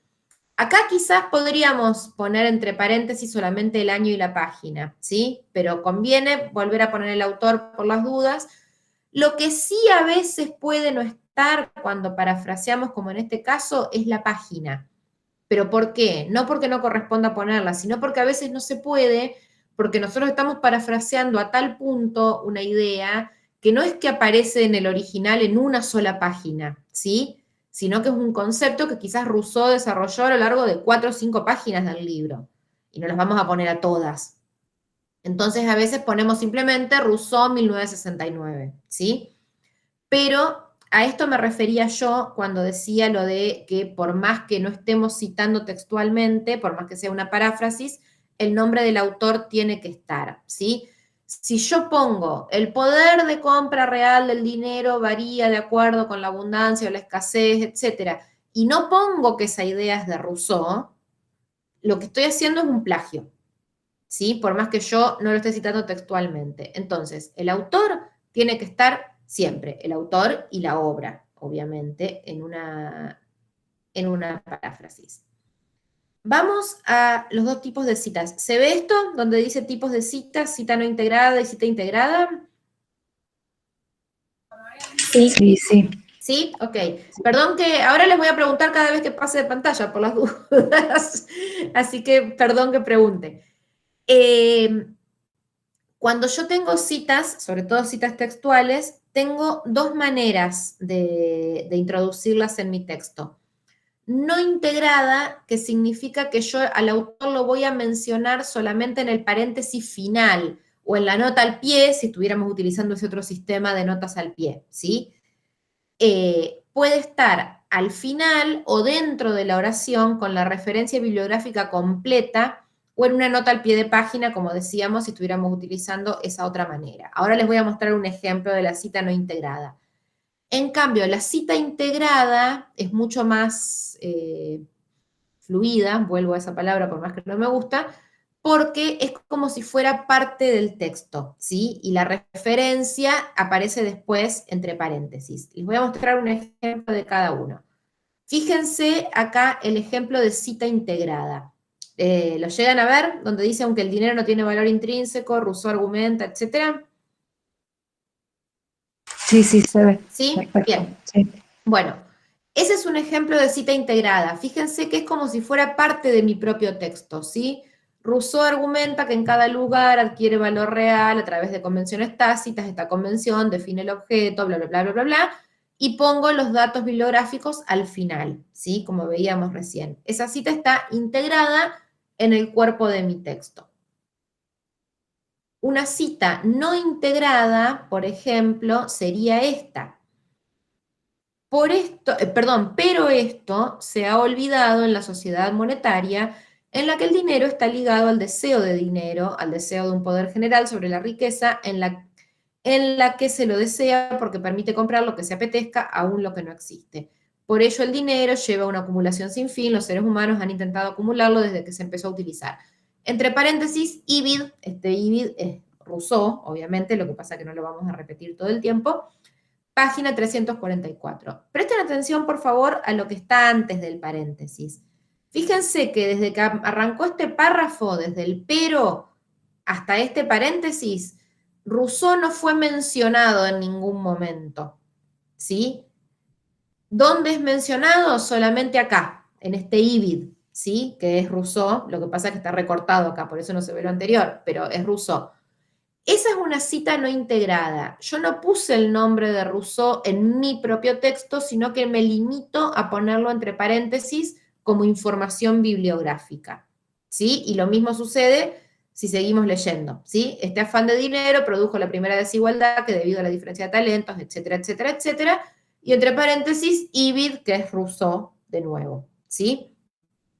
Acá quizás podríamos poner entre paréntesis solamente el año y la página, ¿sí? Pero conviene volver a poner el autor por las dudas. Lo que sí a veces puede no estar cuando parafraseamos, como en este caso, es la página. ¿Pero por qué? No porque no corresponda ponerla, sino porque a veces no se puede, porque nosotros estamos parafraseando a tal punto una idea que no es que aparece en el original en una sola página, ¿sí? Sino que es un concepto que quizás Rousseau desarrolló a lo largo de 4 o 5 páginas del libro, y no las vamos a poner a todas. Entonces a veces ponemos simplemente Rousseau 1969, ¿sí? Pero a esto me refería yo cuando decía lo de que por más que no estemos citando textualmente, por más que sea una paráfrasis, el nombre del autor tiene que estar, ¿sí? Si yo pongo el poder de compra real del dinero varía de acuerdo con la abundancia o la escasez, etcétera, y no pongo que esa idea es de Rousseau, lo que estoy haciendo es un plagio, ¿sí? Por más que yo no lo esté citando textualmente. Entonces, el autor tiene que estar siempre, el autor y la obra, obviamente, en una paráfrasis. Vamos a los dos tipos de citas. ¿Se ve esto? Donde dice tipos de citas, cita no integrada y cita integrada. Sí. Sí, sí. ¿Sí? Ok. Perdón que ahora les voy a preguntar cada vez que pase de pantalla por las dudas. Así que perdón que pregunte. Cuando yo tengo citas, sobre todo citas textuales, tengo dos maneras de introducirlas en mi texto. No integrada, que significa que yo al autor lo voy a mencionar solamente en el paréntesis final o en la nota al pie, si estuviéramos utilizando ese otro sistema de notas al pie, ¿sí? Puede estar al final o dentro de la oración con la referencia bibliográfica completa o en una nota al pie de página, como decíamos, si estuviéramos utilizando esa otra manera. Ahora les voy a mostrar un ejemplo de la cita no integrada. En cambio, la cita integrada es mucho más fluida, vuelvo a esa palabra por más que no me gusta, porque es como si fuera parte del texto, ¿sí? Y la referencia aparece después entre paréntesis. Les voy a mostrar un ejemplo de cada uno. Fíjense acá el ejemplo de cita integrada. ¿Lo llegan a ver? Donde dice, aunque el dinero no tiene valor intrínseco, Rousseau argumenta, etc. Sí, sí, se ve. ¿Sí? Perfecto. Bien. Sí. Bueno, ese es un ejemplo de cita integrada. Fíjense que es como si fuera parte de mi propio texto, ¿sí? Rousseau argumenta que en cada lugar adquiere valor real a través de convenciones tácitas, esta convención define el objeto, bla, bla, bla, bla, bla, bla, y pongo los datos bibliográficos al final, ¿sí? Como veíamos recién. Esa cita está integrada en el cuerpo de mi texto. Una cita no integrada, por ejemplo, sería esta. Pero esto se ha olvidado en la sociedad monetaria en la que el dinero está ligado al deseo de dinero, al deseo de un poder general sobre la riqueza, en la que se lo desea porque permite comprar lo que se apetezca, aún lo que no existe. Por ello el dinero lleva a una acumulación sin fin, los seres humanos han intentado acumularlo desde que se empezó a utilizar. Entre paréntesis, Ibid, este Ibid es Rousseau, obviamente, lo que pasa que no lo vamos a repetir todo el tiempo, página 344. Presten atención, por favor, a lo que está antes del paréntesis. Fíjense que desde que arrancó este párrafo, desde el pero hasta este paréntesis, Rousseau no fue mencionado en ningún momento. ¿Sí? ¿Dónde es mencionado? Solamente acá, en este Ibid, ¿sí? Que es Rousseau, lo que pasa es que está recortado acá, por eso no se ve lo anterior, pero es Rousseau. Esa es una cita no integrada. Yo no puse el nombre de Rousseau en mi propio texto, sino que me limito a ponerlo entre paréntesis como información bibliográfica. ¿Sí? Y lo mismo sucede si seguimos leyendo. ¿Sí? Este afán de dinero produjo la primera desigualdad que debido a la diferencia de talentos, etcétera, etcétera, etcétera. Y entre paréntesis, Ibid, que es Rousseau, de nuevo. ¿Sí?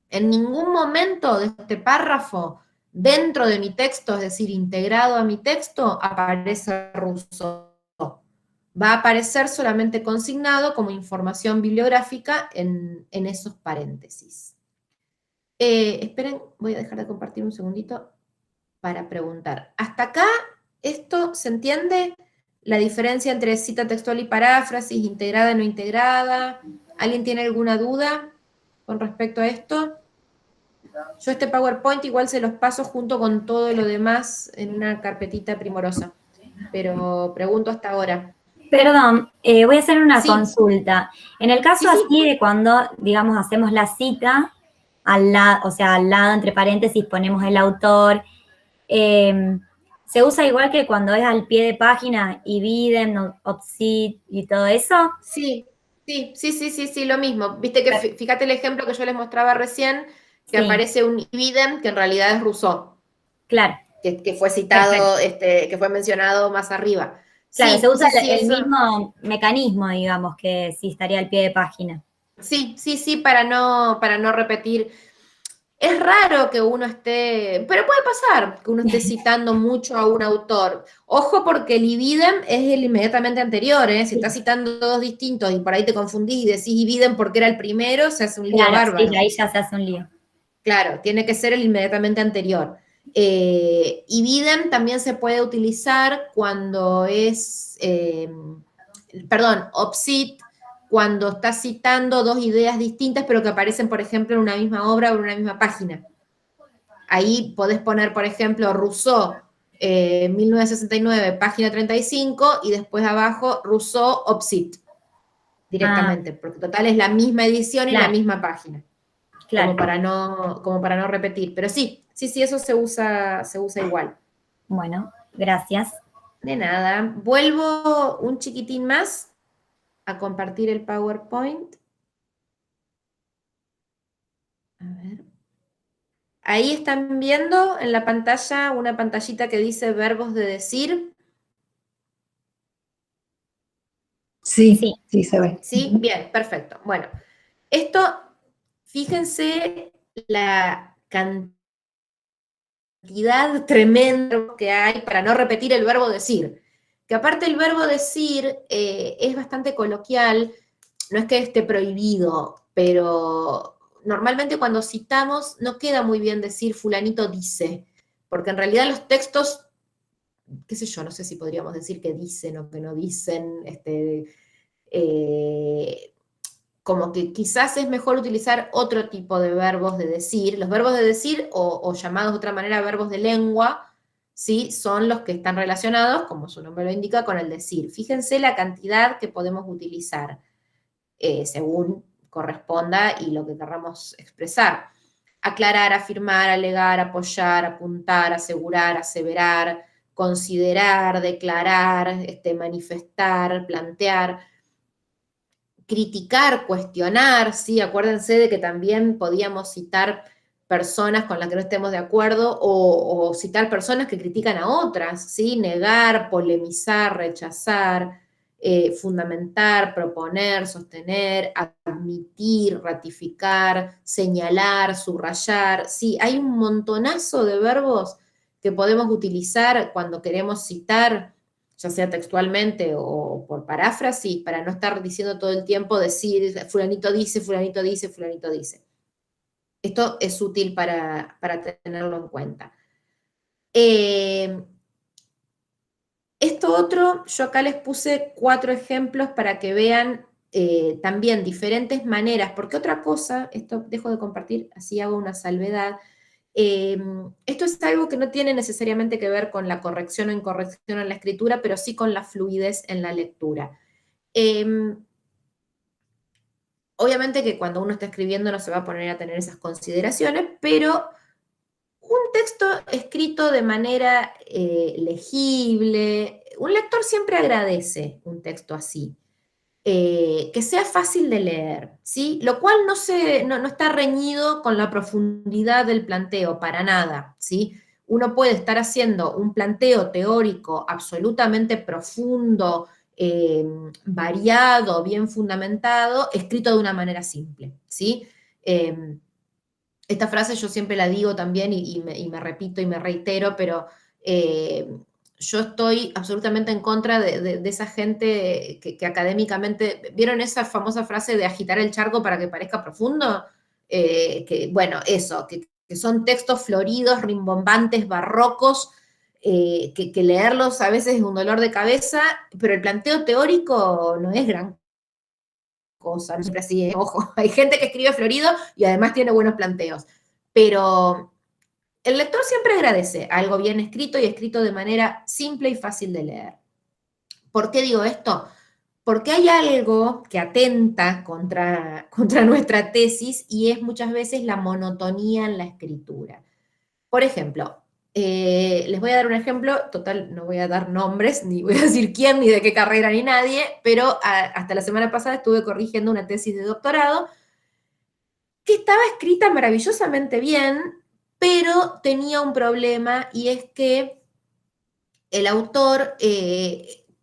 En ningún momento de este párrafo dentro de mi texto, es decir, integrado a mi texto, aparece Rousseau. Va a aparecer solamente consignado como información bibliográfica en esos paréntesis. Esperen, voy a dejar de compartir un segundito para preguntar. ¿Hasta acá esto se entiende? la diferencia entre cita textual y paráfrasis, integrada y no integrada. ¿Alguien tiene alguna duda con respecto a esto? Yo este PowerPoint igual se los paso junto con todo lo demás en una carpetita primorosa, pero pregunto hasta ahora. Perdón, voy a hacer una Sí. consulta. En el caso Sí, sí. así de cuando, digamos, hacemos la cita, o sea, al lado, entre paréntesis, ponemos el autor, ¿se usa igual que cuando es al pie de página, ibidem, obsid y todo eso? Sí, lo mismo. Viste que fíjate el ejemplo que yo les mostraba recién, que Sí. aparece un ibidem que en realidad es Rousseau. Claro. Que fue citado, que fue mencionado más arriba. Claro, Sí, se usa sí, el eso. mismo mecanismo, digamos, que si estaría al pie de página. Sí, para no repetir. Es raro que uno esté, pero puede pasar que uno esté citando mucho a un autor. Ojo porque el ibidem es el inmediatamente anterior, ¿eh? Si estás citando dos distintos y por ahí te confundís y decís ibidem porque era el primero, se hace un lío Claro, bárbaro. sí, ahí ya se hace un lío. Claro, tiene que ser el inmediatamente anterior. Ibidem también se puede utilizar cuando es, obsid, cuando estás citando dos ideas distintas, pero que aparecen, por ejemplo, en una misma obra o en una misma página. Ahí podés poner, por ejemplo, Rousseau, 1969, página 35, y después abajo Rousseau, obsid, directamente, porque total es la misma edición y la misma página. Claro. Como para no repetir. Pero sí, eso se usa igual. Bueno, gracias. De nada. Vuelvo un chiquitín más a compartir el PowerPoint. A ver. Ahí están viendo en la pantalla una pantallita que dice verbos de decir. Sí, se ve. Sí, bien, perfecto. Bueno, esto, fíjense la cantidad tremenda que hay para no repetir el verbo decir. Que aparte el verbo decir es bastante coloquial, no es que esté prohibido, pero normalmente cuando citamos no queda muy bien decir fulanito dice, porque en realidad los textos, qué sé yo, no sé si podríamos decir que dicen o que no dicen, como que quizás es mejor utilizar otro tipo de verbos de decir. Los verbos de decir, o llamados de otra manera verbos de lengua, ¿sí? Son los que están relacionados, como su nombre lo indica, con el decir. Fíjense la cantidad que podemos utilizar según corresponda y lo que querramos expresar. Aclarar, afirmar, alegar, apoyar, apuntar, asegurar, aseverar, considerar, declarar, manifestar, plantear, criticar, cuestionar, ¿sí? Acuérdense de que también podíamos citar personas con las que no estemos de acuerdo o citar personas que critican a otras, ¿sí? Negar, polemizar, rechazar, fundamentar, proponer, sostener, admitir, ratificar, señalar, subrayar, ¿sí? Hay un montonazo de verbos que podemos utilizar cuando queremos citar, ya sea textualmente o por paráfrasis, para no estar diciendo todo el tiempo, decir, fulanito dice, fulanito dice, fulanito dice. Esto es útil para tenerlo en cuenta. Esto otro, yo acá les puse 4 ejemplos para que vean también diferentes maneras, porque otra cosa, esto dejo de compartir, así hago una salvedad, esto es algo que no tiene necesariamente que ver con la corrección o incorrección en la escritura, pero sí con la fluidez en la lectura. Obviamente que cuando uno está escribiendo no se va a poner a tener esas consideraciones, pero un texto escrito de manera legible, un lector siempre agradece un texto así. Que sea fácil de leer, ¿sí? Lo cual no está reñido con la profundidad del planteo, para nada, ¿sí? Uno puede estar haciendo un planteo teórico absolutamente profundo, variado, bien fundamentado, escrito de una manera simple, ¿sí? Esta frase yo siempre la digo también y me repito y me reitero, pero yo estoy absolutamente en contra de esa gente que académicamente, ¿vieron esa famosa frase de agitar el charco para que parezca profundo? Bueno, eso, que son textos floridos, rimbombantes, barrocos, que leerlos a veces es un dolor de cabeza, pero el planteo teórico no es gran cosa, no siempre así, ojo, hay gente que escribe florido y además tiene buenos planteos, pero el lector siempre agradece algo bien escrito y escrito de manera simple y fácil de leer. ¿Por qué digo esto? Porque hay algo que atenta contra nuestra tesis y es muchas veces la monotonía en la escritura. Por ejemplo, les voy a dar un ejemplo, total, no voy a dar nombres, ni voy a decir quién, ni de qué carrera, ni nadie, pero hasta la semana pasada estuve corrigiendo una tesis de doctorado que estaba escrita maravillosamente bien, pero tenía un problema y es que el autor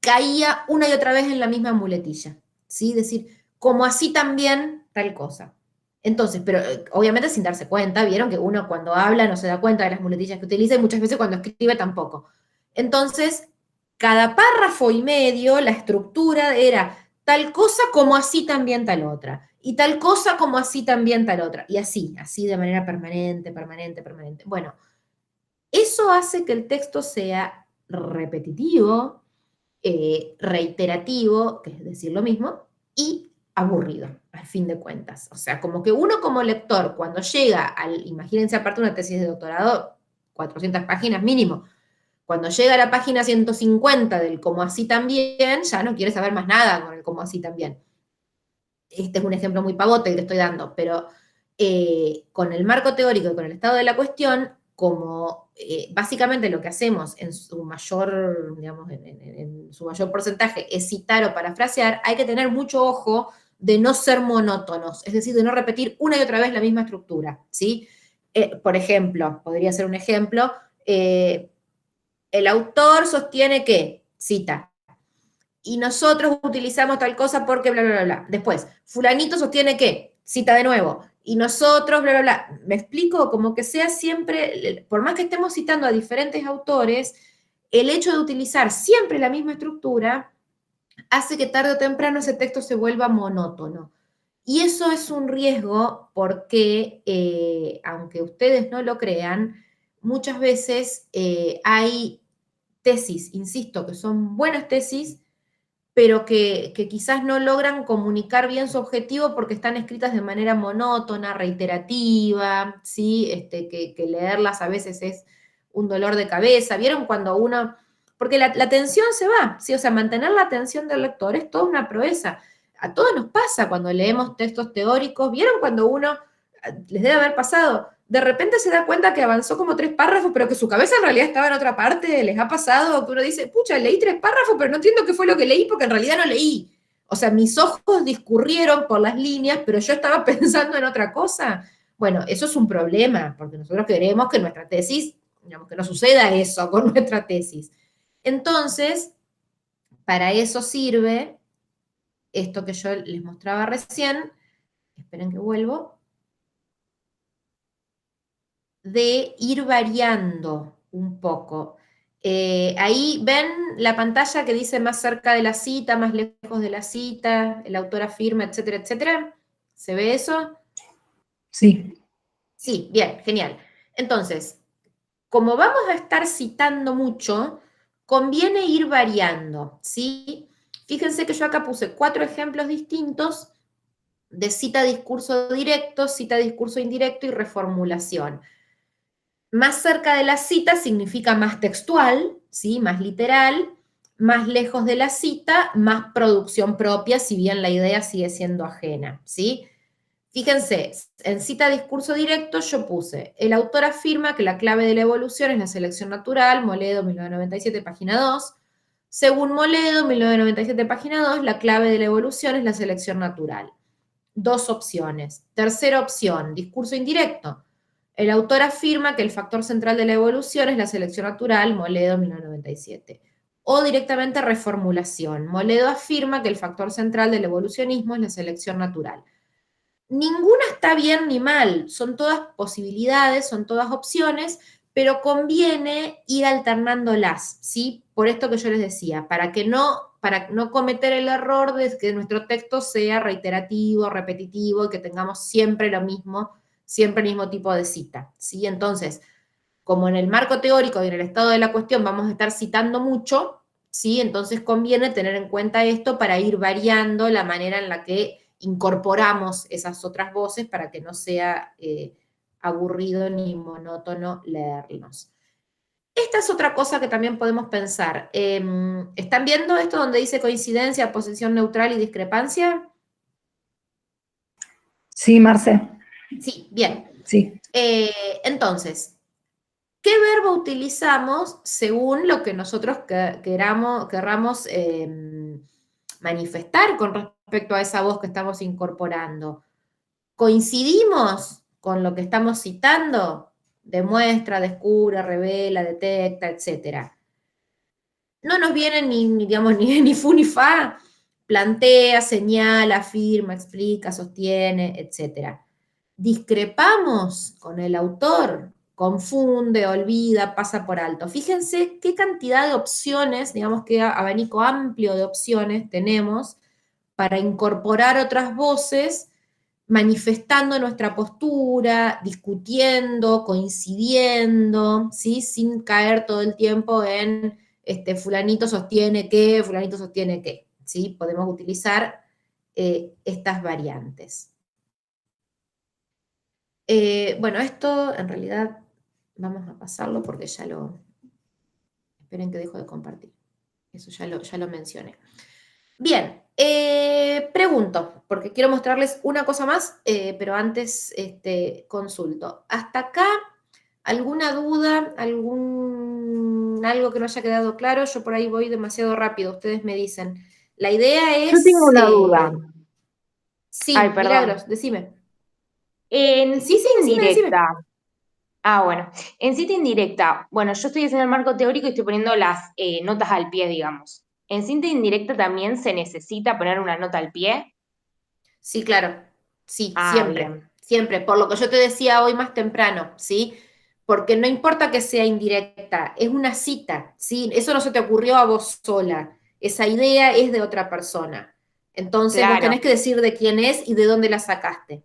caía una y otra vez en la misma muletilla, ¿sí? Es decir, como así también tal cosa. Entonces, pero obviamente sin darse cuenta, vieron que uno cuando habla no se da cuenta de las muletillas que utiliza y muchas veces cuando escribe tampoco. Entonces, cada párrafo y medio, la estructura era tal cosa como así también tal otra, y tal cosa como así también tal otra, y así de manera permanente, permanente, permanente. Bueno, eso hace que el texto sea repetitivo, reiterativo, que es decir lo mismo, y aburrido, al fin de cuentas. O sea, como que uno como lector, cuando llega al, imagínense aparte una tesis de doctorado, 400 páginas mínimo, cuando llega a la página 150 del como así también, ya no quiere saber más nada con el como así también. Este es un ejemplo muy pavote que estoy dando, pero con el marco teórico y con el estado de la cuestión, como básicamente lo que hacemos en su mayor, digamos, en su mayor porcentaje es citar o parafrasear, hay que tener mucho ojo de no ser monótonos, es decir, de no repetir una y otra vez la misma estructura, ¿sí? Por ejemplo, podría ser un ejemplo, el autor sostiene que, cita, y nosotros utilizamos tal cosa porque bla, bla, bla, bla. Después, fulanito sostiene que, cita de nuevo, y nosotros, bla, bla, bla. ¿Me explico? Como que sea siempre, por más que estemos citando a diferentes autores, el hecho de utilizar siempre la misma estructura hace que tarde o temprano ese texto se vuelva monótono. Y eso es un riesgo porque, aunque ustedes no lo crean, muchas veces hay tesis, insisto, que son buenas tesis, pero que quizás no logran comunicar bien su objetivo porque están escritas de manera monótona, reiterativa, ¿sí? Que leerlas a veces es un dolor de cabeza. ¿Vieron cuando uno...? Porque la atención se va, ¿sí? O sea, mantener la atención del lector es toda una proeza. A todos nos pasa cuando leemos textos teóricos. ¿Vieron cuando uno, les debe haber pasado, de repente se da cuenta que avanzó como 3 párrafos, pero que su cabeza en realidad estaba en otra parte? Les ha pasado que uno dice, pucha, leí 3 párrafos, pero no entiendo qué fue lo que leí porque en realidad no leí. O sea, mis ojos discurrieron por las líneas, pero yo estaba pensando en otra cosa. Bueno, eso es un problema, porque nosotros queremos que nuestra tesis, digamos, que no suceda eso con nuestra tesis. Entonces, para eso sirve esto que yo les mostraba recién, esperen que vuelvo, de ir variando un poco. Ahí ven la pantalla que dice más cerca de la cita, más lejos de la cita, el autor afirma, etcétera, etcétera. ¿Se ve eso? Sí. Sí, bien, genial. Entonces, como vamos a estar citando mucho, conviene ir variando, ¿sí? Fíjense que yo acá puse 4 ejemplos distintos de cita, discurso directo, cita, discurso indirecto y reformulación. Más cerca de la cita significa más textual, ¿sí? Más literal. Más lejos de la cita, más producción propia, si bien la idea sigue siendo ajena, ¿sí? Fíjense, en cita discurso directo yo puse, el autor afirma que la clave de la evolución es la selección natural, Moledo, 1997, página 2. Según Moledo, 1997, página 2, la clave de la evolución es la selección natural. 2 opciones. Tercera opción, discurso indirecto. El autor afirma que el factor central de la evolución es la selección natural, Moledo, 1997. O directamente reformulación. Moledo afirma que el factor central del evolucionismo es la selección natural. Ninguna está bien ni mal, son todas posibilidades, son todas opciones, pero conviene ir alternándolas, ¿sí? Por esto que yo les decía, para no cometer el error de que nuestro texto sea reiterativo, repetitivo, y que tengamos siempre lo mismo, siempre el mismo tipo de cita, ¿sí? Entonces, como en el marco teórico y en el estado de la cuestión vamos a estar citando mucho, ¿sí? Entonces conviene tener en cuenta esto para ir variando la manera en la que incorporamos esas otras voces para que no sea aburrido ni monótono leerlos. Esta es otra cosa que también podemos pensar. ¿Están viendo esto donde dice coincidencia, posición neutral y discrepancia? Sí, Marce. Sí, bien. Sí. Entonces, ¿qué verbo utilizamos según lo que nosotros querramos manifestar con respecto a esa voz que estamos incorporando? ¿Coincidimos con lo que estamos citando? Demuestra, descubre, revela, detecta, etc. No nos viene digamos, ni fu ni fa. Plantea, señala, afirma, explica, sostiene, etc. Discrepamos con el autor, confunde, olvida, pasa por alto. Fíjense qué cantidad de opciones, digamos qué abanico amplio de opciones tenemos para incorporar otras voces manifestando nuestra postura, discutiendo, coincidiendo, ¿sí? Sin caer todo el tiempo en fulanito sostiene que, ¿sí? Podemos utilizar estas variantes. Bueno, esto en realidad vamos a pasarlo porque ya lo... Esperen que dejo de compartir. Eso ya lo mencioné. Bien, pregunto, porque quiero mostrarles una cosa más, pero antes consulto. ¿Hasta acá alguna duda, algo que no haya quedado claro? Yo por ahí voy demasiado rápido, ustedes me dicen. La idea es... Yo tengo una duda. Sí, Ay, perdón. Milagros, decime. En Sí, cita decime. indirecta. Bueno. En cita indirecta, bueno, yo estoy haciendo el marco teórico y estoy poniendo las notas al pie, digamos. ¿En cita indirecta también se necesita poner una nota al pie? Sí, claro. Sí, Bien. siempre. Por lo que yo te decía hoy más temprano, ¿sí? Porque no importa que sea indirecta, es una cita, ¿sí? Eso no se te ocurrió a vos sola. Esa idea es de otra persona. Entonces vos Claro, tenés que decir de quién es y de dónde la sacaste,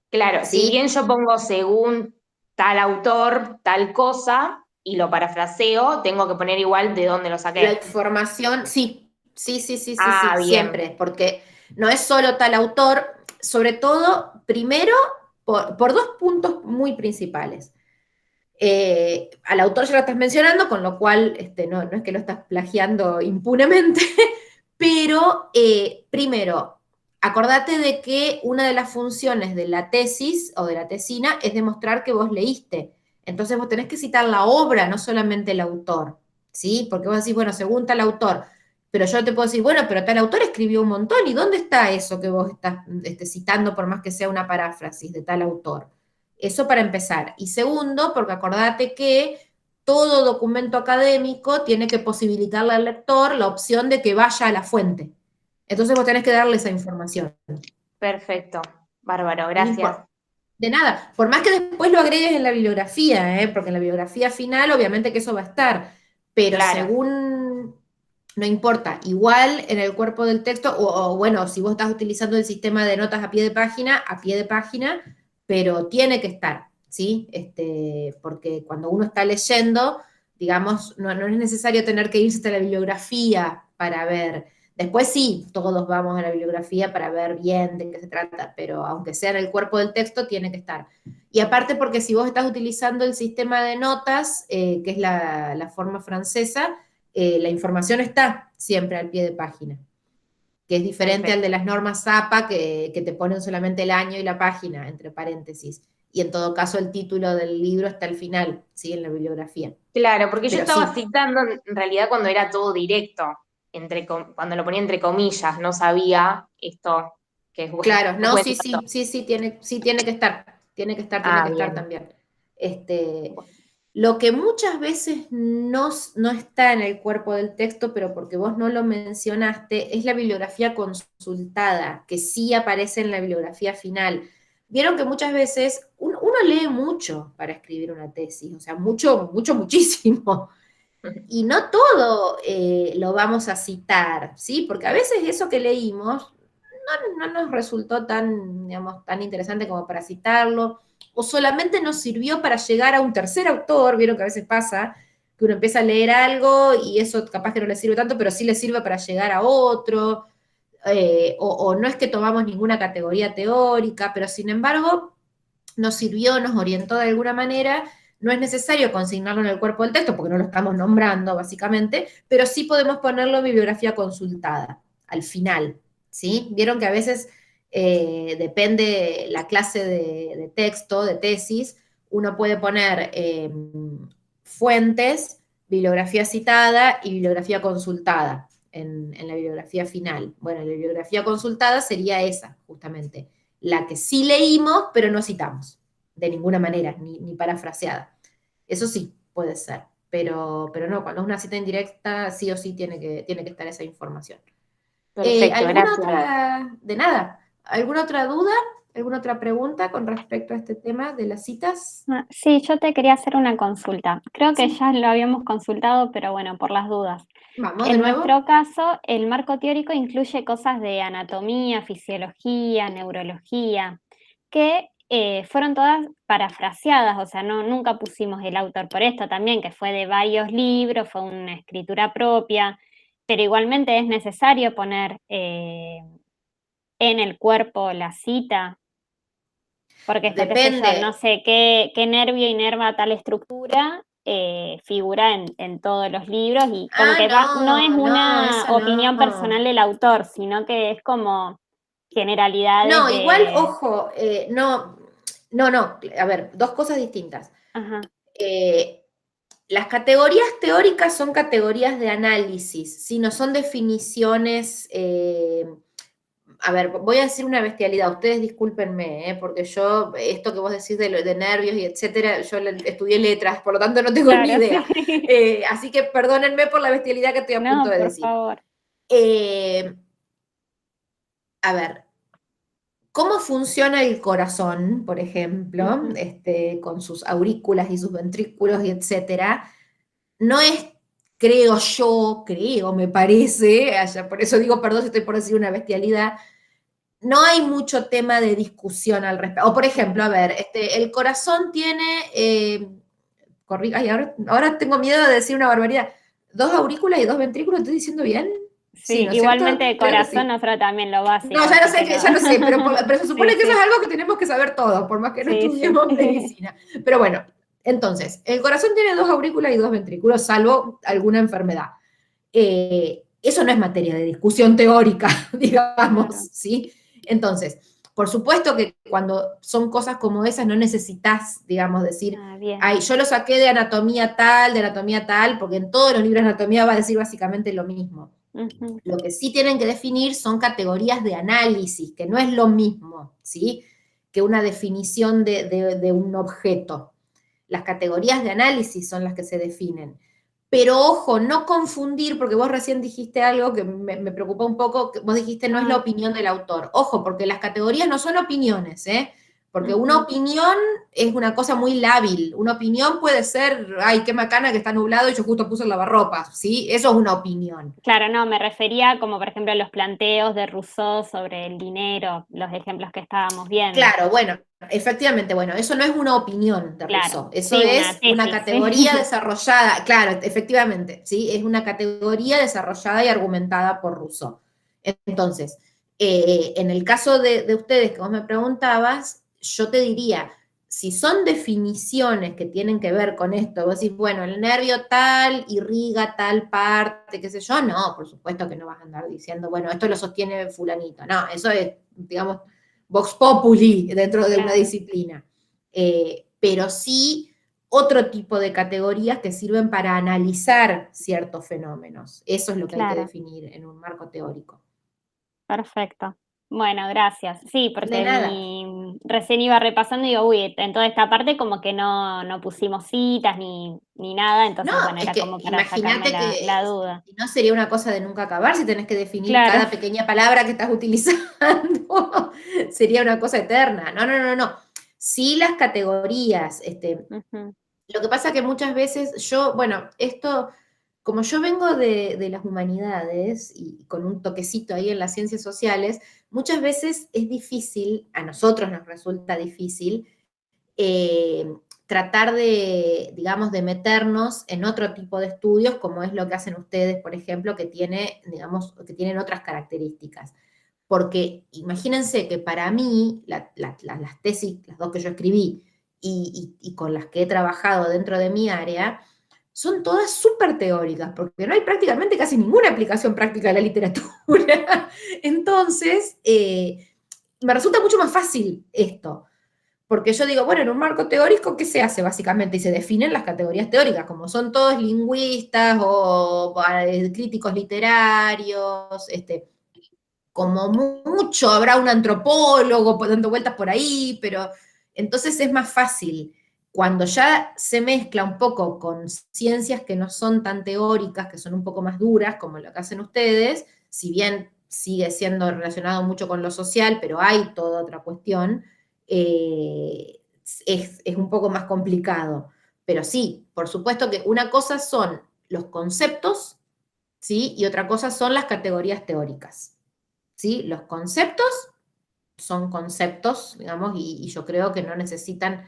claro. Si ¿sí? bien yo pongo según tal autor, tal cosa, y lo parafraseo, tengo que poner igual de dónde lo La saqué. información, sí, Bien. siempre, porque no es solo tal autor, sobre todo, primero, por dos puntos muy principales. Al autor ya lo estás mencionando, con lo cual no es que lo estás plagiando impunemente, pero primero, acordate de que una de las funciones de la tesis o de la tesina es demostrar que vos leíste. Entonces vos tenés que citar la obra, no solamente el autor, ¿sí? Porque vos decís, bueno, según tal autor, pero yo te puedo decir, bueno, pero tal autor escribió un montón, ¿y dónde está eso que vos estás citando, por más que sea una paráfrasis de tal autor? Eso para empezar. Y segundo, porque acordate que todo documento académico tiene que posibilitarle al lector la opción de que vaya a la fuente. Entonces vos tenés que darle esa información. Perfecto. Bárbaro, gracias. De nada, por más que después lo agregues en la bibliografía, porque en la bibliografía final obviamente que eso va a estar, pero Claro. según, no importa, igual en el cuerpo del texto, o bueno, si vos estás utilizando el sistema de notas a pie de página, pero tiene que estar, ¿sí? Porque cuando uno está leyendo, digamos, no es necesario tener que irse a la bibliografía para ver. Después sí, todos vamos a la bibliografía para ver bien de qué se trata, pero aunque sea en el cuerpo del texto, tiene que estar. Y aparte porque si vos estás utilizando el sistema de notas, que es la forma francesa, la información está siempre al pie de página, que es diferente Perfecto. al de las normas APA, que te ponen solamente el año y la página, entre paréntesis. Y en todo caso el título del libro está al final, ¿sí? En la bibliografía. Claro, porque yo Pero estaba sí. citando en realidad cuando era todo directo, cuando lo ponía entre comillas, no sabía esto que es Claro, no, buen sí, dato. tiene que estar, tiene que estar Bien. también. Lo que muchas veces no está en el cuerpo del texto, pero porque vos no lo mencionaste, es la bibliografía consultada, que sí aparece en la bibliografía final. Vieron que muchas veces uno lee mucho para escribir una tesis, o sea, muchísimo. Y no todo lo vamos a citar, ¿sí? Porque a veces eso que leímos no nos resultó tan, digamos, tan interesante como para citarlo, o solamente nos sirvió para llegar a un tercer autor, vieron que a veces pasa, que uno empieza a leer algo y eso capaz que no le sirve tanto, pero sí le sirve para llegar a otro, o no es que tomamos ninguna categoría teórica, pero sin embargo nos sirvió, nos orientó de alguna manera. No es necesario consignarlo en el cuerpo del texto, porque no lo estamos nombrando, básicamente, pero sí podemos ponerlo en bibliografía consultada, al final, ¿sí? Vieron que a veces depende la clase de texto, de tesis, uno puede poner fuentes, bibliografía citada y bibliografía consultada en la bibliografía final. Bueno, la bibliografía consultada sería esa, justamente, la que sí leímos, pero no citamos, de ninguna manera, ni parafraseada. Eso sí, puede ser, pero no, cuando es una cita indirecta, sí o sí tiene que estar esa información. Perfecto, ¿Alguna gracias. otra, de nada, alguna otra duda, alguna otra pregunta con respecto a este tema de las citas? Sí, yo te quería hacer una consulta. Creo que Sí. ya lo habíamos consultado, pero bueno, por las dudas. Vamos, de En nuevo. nuestro caso, el marco teórico incluye cosas de anatomía, fisiología, neurología, que fueron todas parafraseadas, o sea, nunca pusimos el autor por esto también, que fue de varios libros, fue una escritura propia, pero igualmente es necesario poner en el cuerpo la cita, porque esto, qué sé yo, Depende. no sé qué nervio inerva tal estructura, figura en todos los libros y como que no es una eso opinión no. personal del autor, sino que es como generalidades No, igual, de... ojo, no, a ver, dos cosas distintas. Ajá, Las categorías teóricas son categorías de análisis, si no son definiciones. A ver, voy a decir una bestialidad, ustedes discúlpenme, porque yo, esto que vos decís de nervios y etcétera, yo estudié letras, por lo tanto no tengo ni claro, idea. sí. Así que perdónenme por la bestialidad que estoy a punto No, de por decir. favor. A ver, ¿cómo funciona el corazón, por ejemplo, con sus aurículas y sus ventrículos y etcétera? No es, creo, me parece, por eso digo, perdón si estoy por decir una bestialidad, no hay mucho tema de discusión al respecto. O por ejemplo, a ver, el corazón tiene, ay, ahora tengo miedo de decir una barbaridad, 2 aurículas y 2 ventrículos, ¿estoy diciendo bien? Sí, Sí, ¿no es cierto? igualmente de Creo que corazón sí. nosotros también lo básico, No, ya lo así sé, que no. ya lo sé, pero se supone Sí, que eso es sí, algo que tenemos que saber todos, por más que no sí, estudiemos sí. medicina. Pero bueno, entonces, el corazón tiene 2 aurículas y 2 ventrículos, salvo alguna enfermedad. Eso no es materia de discusión teórica, digamos, Claro. ¿sí? Entonces, por supuesto que cuando son cosas como esas no necesitas, digamos, decir, Ah, bien. ay, yo lo saqué de anatomía tal, porque en todos los libros de anatomía va a decir básicamente lo mismo. Lo que sí tienen que definir son categorías de análisis, que no es lo mismo, ¿sí? Que una definición de un objeto. Las categorías de análisis son las que se definen. Pero ojo, no confundir, porque vos recién dijiste algo que me preocupó un poco, que vos dijiste no es la opinión del autor. Ojo, porque las categorías no son opiniones, ¿eh? Porque una opinión es una cosa muy lábil. Una opinión puede ser, ay, qué macana que está nublado y yo justo puse el lavarropas, ¿sí? Eso es una opinión. Claro, no, me refería como por ejemplo a los planteos de Rousseau sobre el dinero, los ejemplos que estábamos viendo. Claro, bueno, efectivamente, bueno, eso no es una opinión de Rousseau, eso sí, es una tesis, categoría sí. desarrollada, claro, efectivamente, ¿sí? Es una categoría desarrollada y argumentada por Rousseau. Entonces, en el caso de ustedes que vos me preguntabas, yo te diría, si son definiciones que tienen que ver con esto, vos decís, bueno, el nervio tal irriga tal parte, qué sé yo, no, por supuesto que no vas a andar diciendo, bueno, esto lo sostiene fulanito, no, eso es, digamos, vox populi dentro de una disciplina. Pero sí otro tipo de categorías que sirven para analizar ciertos fenómenos. Eso es lo que hay que definir en un marco teórico. Perfecto. Bueno, gracias. Sí, De porque nada. recién iba repasando y digo, uy, en toda esta parte como que no pusimos citas ni nada, No, entonces bueno, es era que como para sacarme imagínate que la duda. no sería una cosa de nunca acabar si tenés que definir Claro. cada pequeña palabra que estás utilizando. Sería una cosa eterna. No. Sí las categorías, lo que pasa que muchas veces yo, bueno, esto como yo vengo de las humanidades y con un toquecito ahí en las ciencias sociales, muchas veces es difícil, a nosotros nos resulta difícil, tratar de, digamos, de meternos en otro tipo de estudios, como es lo que hacen ustedes, por ejemplo, que tiene, digamos, que tienen otras características. Porque imagínense que para mí, las tesis, las dos que yo escribí, y con las que he trabajado dentro de mi área, son todas súper teóricas, porque no hay prácticamente casi ninguna aplicación práctica de la literatura. Entonces, me resulta mucho más fácil esto. Porque yo digo, bueno, en un marco teórico, ¿qué se hace básicamente? Y se definen las categorías teóricas, como son todos lingüistas o críticos literarios, como mucho habrá un antropólogo dando vueltas por ahí, pero entonces es más fácil. Cuando ya se mezcla un poco con ciencias que no son tan teóricas, que son un poco más duras, como lo que hacen ustedes, si bien sigue siendo relacionado mucho con lo social, pero hay toda otra cuestión, es un poco más complicado. Pero sí, por supuesto que una cosa son los conceptos, ¿sí? Y otra cosa son las categorías teóricas. ¿Sí? Los conceptos son conceptos, digamos, y yo creo que no necesitan,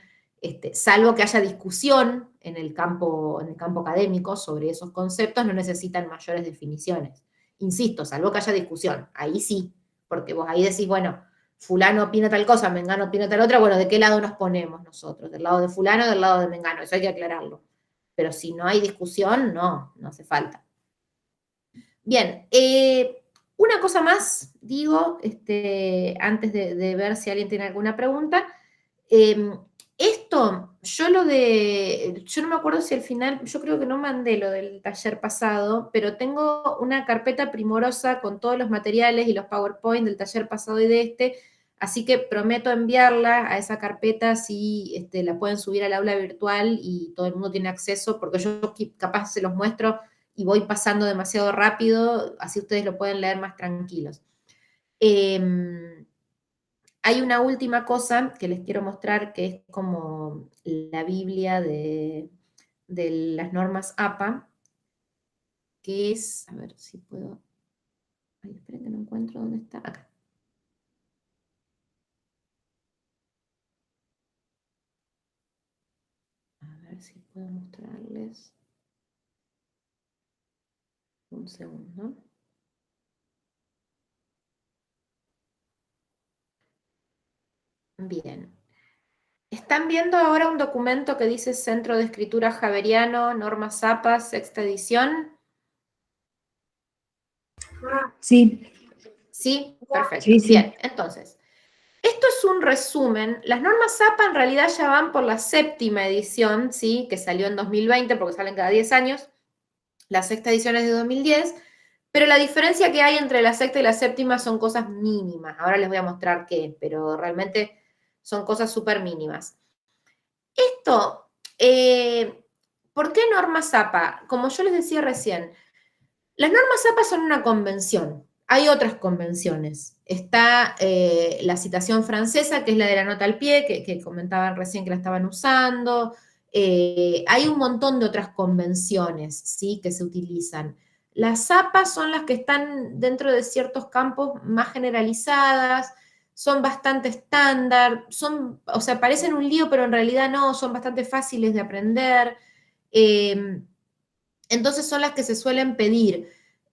salvo que haya discusión en el campo académico sobre esos conceptos, no necesitan mayores definiciones. Insisto, salvo que haya discusión, ahí sí, porque vos ahí decís, bueno, fulano opina tal cosa, mengano opina tal otra, bueno, ¿de qué lado nos ponemos nosotros? ¿Del lado de fulano o del lado de mengano? Eso hay que aclararlo. Pero si no hay discusión, no hace falta. Bien, una cosa más, digo, antes de ver si alguien tiene alguna pregunta. Esto, yo no me acuerdo si al final, yo creo que no mandé lo del taller pasado, pero tengo una carpeta primorosa con todos los materiales y los PowerPoint del taller pasado y de así que prometo enviarla a esa carpeta si la pueden subir al aula virtual y todo el mundo tiene acceso, porque yo capaz se los muestro y voy pasando demasiado rápido, así ustedes lo pueden leer más tranquilos. Hay una última cosa que les quiero mostrar, que es como la Biblia de las normas APA, que es, a ver si puedo, ay, esperen que no encuentro dónde está, acá. A ver si puedo mostrarles. Un segundo. Bien. ¿Están viendo ahora un documento que dice Centro de Escritura Javeriano, Normas APA, sexta edición? Sí. ¿Sí? Perfecto. Sí, sí. Bien, entonces, esto es un resumen. Las normas APA en realidad ya van por la séptima edición, ¿sí? Que salió en 2020 porque salen cada 10 años. La sexta edición es de 2010, pero la diferencia que hay entre la sexta y la séptima son cosas mínimas. Ahora les voy a mostrar qué, pero realmente son cosas súper mínimas. Esto, ¿por qué normas APA? Como yo les decía recién, las normas APA son una convención. Hay otras convenciones. Está la citación francesa, que es la de la nota al pie, que comentaban recién que la estaban usando. Hay un montón de otras convenciones, ¿sí? Que se utilizan. Las APA son las que están dentro de ciertos campos más generalizadas, son bastante estándar, o sea, parecen un lío, pero en realidad no, son bastante fáciles de aprender. Entonces son las que se suelen pedir.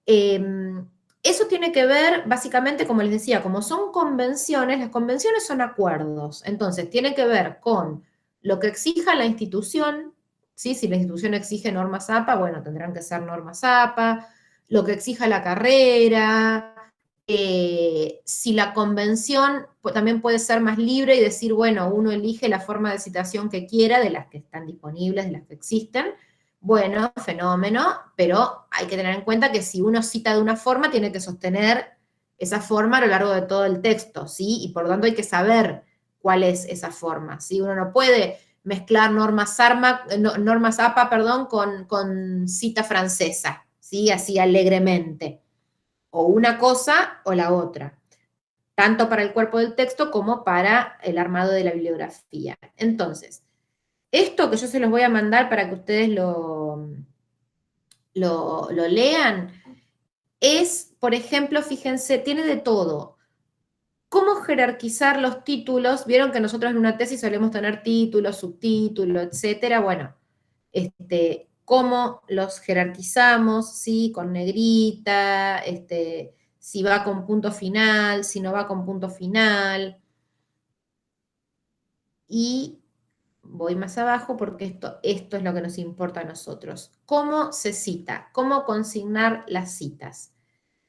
Eso tiene que ver, básicamente, como les decía, como son convenciones, las convenciones son acuerdos. Entonces, tiene que ver con lo que exija la institución, ¿sí? Si la institución exige normas APA, bueno, tendrán que ser normas APA, lo que exija la carrera, si la convención también puede ser más libre y decir, bueno, uno elige la forma de citación que quiera, de las que están disponibles, de las que existen. Bueno, fenómeno, pero hay que tener en cuenta que si uno cita de una forma, tiene que sostener esa forma a lo largo de todo el texto, ¿sí? Y por lo tanto hay que saber cuál es esa forma, ¿sí? Uno no puede mezclar normas APA, perdón, con cita francesa, ¿sí? Así alegremente. O una cosa o la otra, tanto para el cuerpo del texto como para el armado de la bibliografía. Entonces, esto que yo se los voy a mandar para que ustedes lo lean, es, por ejemplo, fíjense, tiene de todo. ¿Cómo jerarquizar los títulos? Vieron que nosotros en una tesis solemos tener títulos, subtítulos, etcétera. Bueno, cómo los jerarquizamos, ¿sí? Con negrita, si va con punto final, si no va con punto final. Y voy más abajo porque esto es lo que nos importa a nosotros. ¿Cómo se cita? ¿Cómo consignar las citas?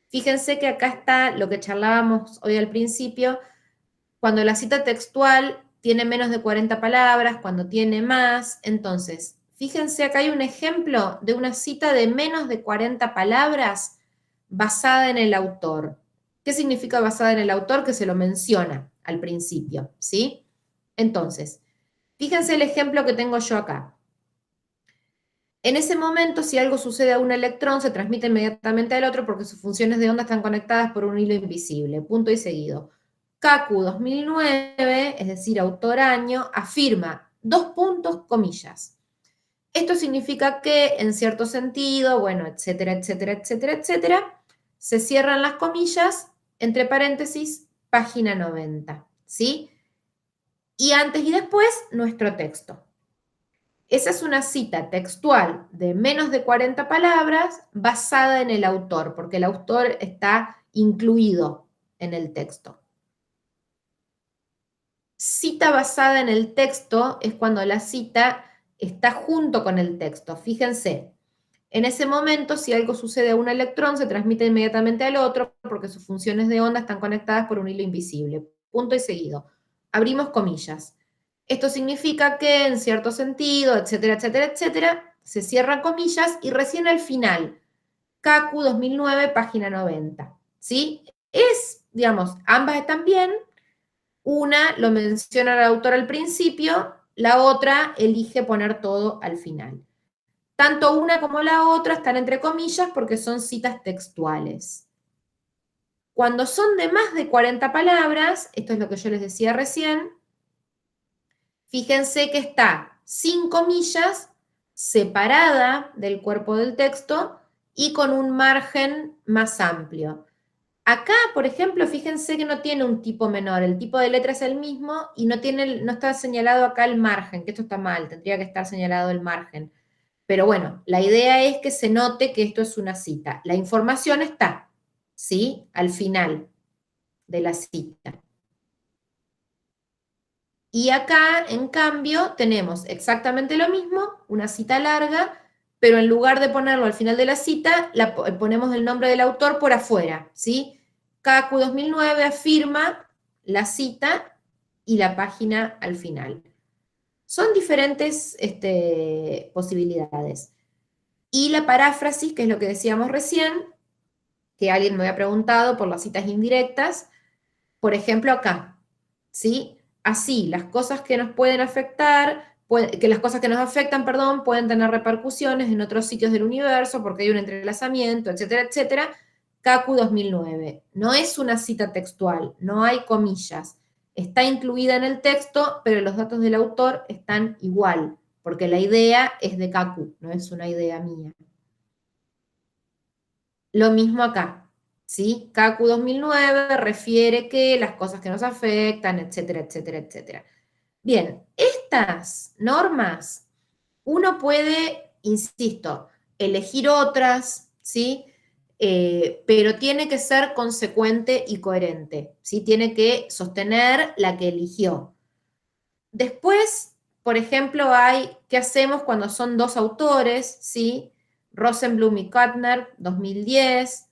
Fíjense que acá está lo que charlábamos hoy al principio, cuando la cita textual tiene menos de 40 palabras, cuando tiene más. Entonces, fíjense, acá hay un ejemplo de una cita de menos de 40 palabras basada en el autor. ¿Qué significa basada en el autor? Que se lo menciona al principio, ¿sí? Entonces, fíjense el ejemplo que tengo yo acá. En ese momento, si algo sucede a un electrón, se transmite inmediatamente al otro porque sus funciones de onda están conectadas por un hilo invisible. Punto y seguido. Kaku 2009, es decir, autor año, afirma, 2 puntos, comillas. Esto significa que, en cierto sentido, bueno, etcétera, etcétera, etcétera, etcétera, se cierran las comillas, entre paréntesis, página 90, ¿sí? Y antes y después, nuestro texto. Esa es una cita textual de menos de 40 palabras basada en el autor, porque el autor está incluido en el texto. Cita basada en el texto es cuando la cita está junto con el texto. Fíjense, en ese momento, si algo sucede a un electrón, se transmite inmediatamente al otro porque sus funciones de onda están conectadas por un hilo invisible. Punto y seguido. Abrimos comillas. Esto significa que, en cierto sentido, etcétera, etcétera, etcétera, se cierran comillas y recién al final, Kaku 2009, página 90. ¿Sí? Digamos, ambas están bien. Una lo menciona el autor al principio, la otra elige poner todo al final. Tanto una como la otra están entre comillas porque son citas textuales. Cuando son de más de 40 palabras, esto es lo que yo les decía recién, fíjense que está sin comillas, separada del cuerpo del texto y con un margen más amplio. Acá, por ejemplo, fíjense que no tiene un tipo menor, el tipo de letra es el mismo y no está señalado acá el margen, que esto está mal, tendría que estar señalado el margen. Pero bueno, la idea es que se note que esto es una cita. La información está, ¿sí? Al final de la cita. Y acá, en cambio, tenemos exactamente lo mismo, una cita larga, pero en lugar de ponerlo al final de la cita, ponemos el nombre del autor por afuera, ¿sí? Kaku 2009 afirma la cita y la página al final. Son diferentes posibilidades. Y la paráfrasis, que es lo que decíamos recién, que alguien me había preguntado por las citas indirectas, por ejemplo acá, ¿sí? Así, las cosas que nos pueden afectar, que las cosas que nos afectan, perdón, pueden tener repercusiones en otros sitios del universo porque hay un entrelazamiento, etcétera, etcétera. Kaku 2009. No es una cita textual, no hay comillas. Está incluida en el texto, pero los datos del autor están igual, porque la idea es de Kaku, no es una idea mía. Lo mismo acá, ¿sí? Kaku 2009 refiere que las cosas que nos afectan, etcétera, etcétera, etcétera. Bien, estas normas, uno puede, insisto, elegir otras, ¿sí? Pero tiene que ser consecuente y coherente, ¿sí? Tiene que sostener la que eligió. Después, por ejemplo, ¿qué hacemos cuando son 2 autores, ¿sí? Rosenblum y Kuttner, 2010.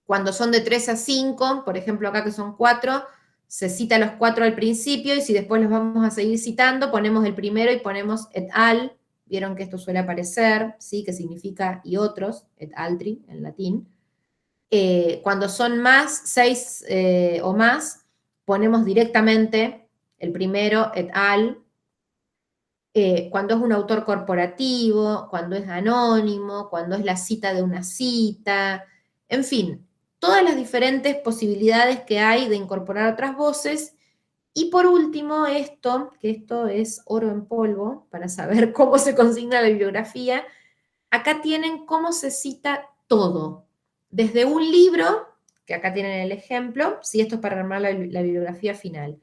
Cuando son de 3 a 5, por ejemplo acá que son 4, se cita a los 4 al principio y si después los vamos a seguir citando, ponemos el primero y ponemos et al. Vieron que esto suele aparecer, ¿sí? Que significa y otros, et altri en latín. Cuando son más, 6 o más, ponemos directamente el primero, et al. Cuando es un autor corporativo, cuando es anónimo, cuando es la cita de una cita, en fin, todas las diferentes posibilidades que hay de incorporar otras voces. Y por último, que esto es oro en polvo, para saber cómo se consigna la bibliografía, acá tienen cómo se cita todo. Desde un libro, que acá tienen el ejemplo, si esto es para armar la bibliografía final.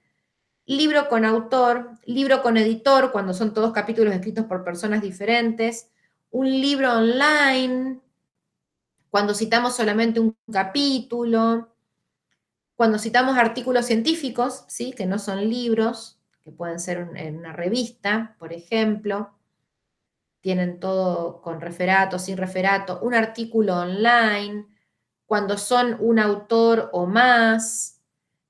Libro con autor, libro con editor, cuando son todos capítulos escritos por personas diferentes, un libro online, cuando citamos solamente un capítulo, cuando citamos artículos científicos, ¿sí? Que no son libros, que pueden ser en una revista, por ejemplo, tienen todo con referato, sin referato, un artículo online, cuando son un autor o más,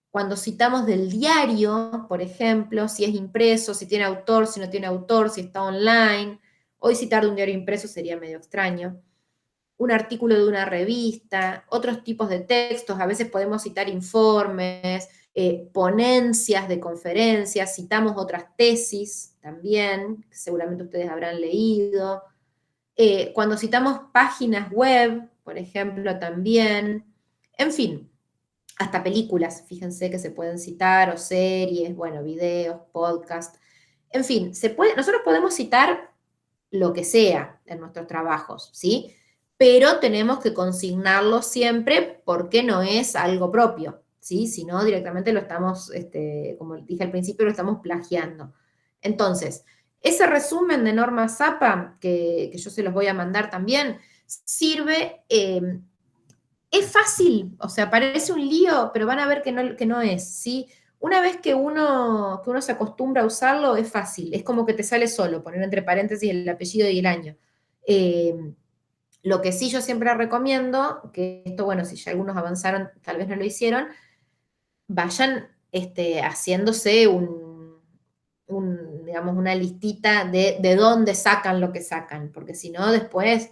cuando citamos del diario, por ejemplo, si es impreso, si tiene autor, si no tiene autor, si está online. Hoy citar de un diario impreso sería medio extraño. Un artículo de una revista, otros tipos de textos, a veces podemos citar informes, ponencias de conferencias, citamos otras tesis también, que seguramente ustedes habrán leído. Cuando citamos páginas web, por ejemplo, también. En fin, hasta películas, fíjense que se pueden citar, o series, bueno, videos, podcasts. En fin, nosotros podemos citar lo que sea en nuestros trabajos, ¿sí? Pero tenemos que consignarlo siempre porque no es algo propio, ¿sí? Si no, directamente lo estamos, como dije al principio, lo estamos plagiando. Entonces, ese resumen de Norma Zappa, que yo se los voy a mandar también, sirve, es fácil, o sea, parece un lío, pero van a ver que no es, ¿sí? Una vez que uno se acostumbra a usarlo, es fácil, es como que te sale solo, poner entre paréntesis el apellido y el año. Lo que sí yo siempre recomiendo, que esto, bueno, si ya algunos avanzaron, tal vez no lo hicieron, vayan haciéndose digamos, una listita de dónde sacan lo que sacan, porque si no, después,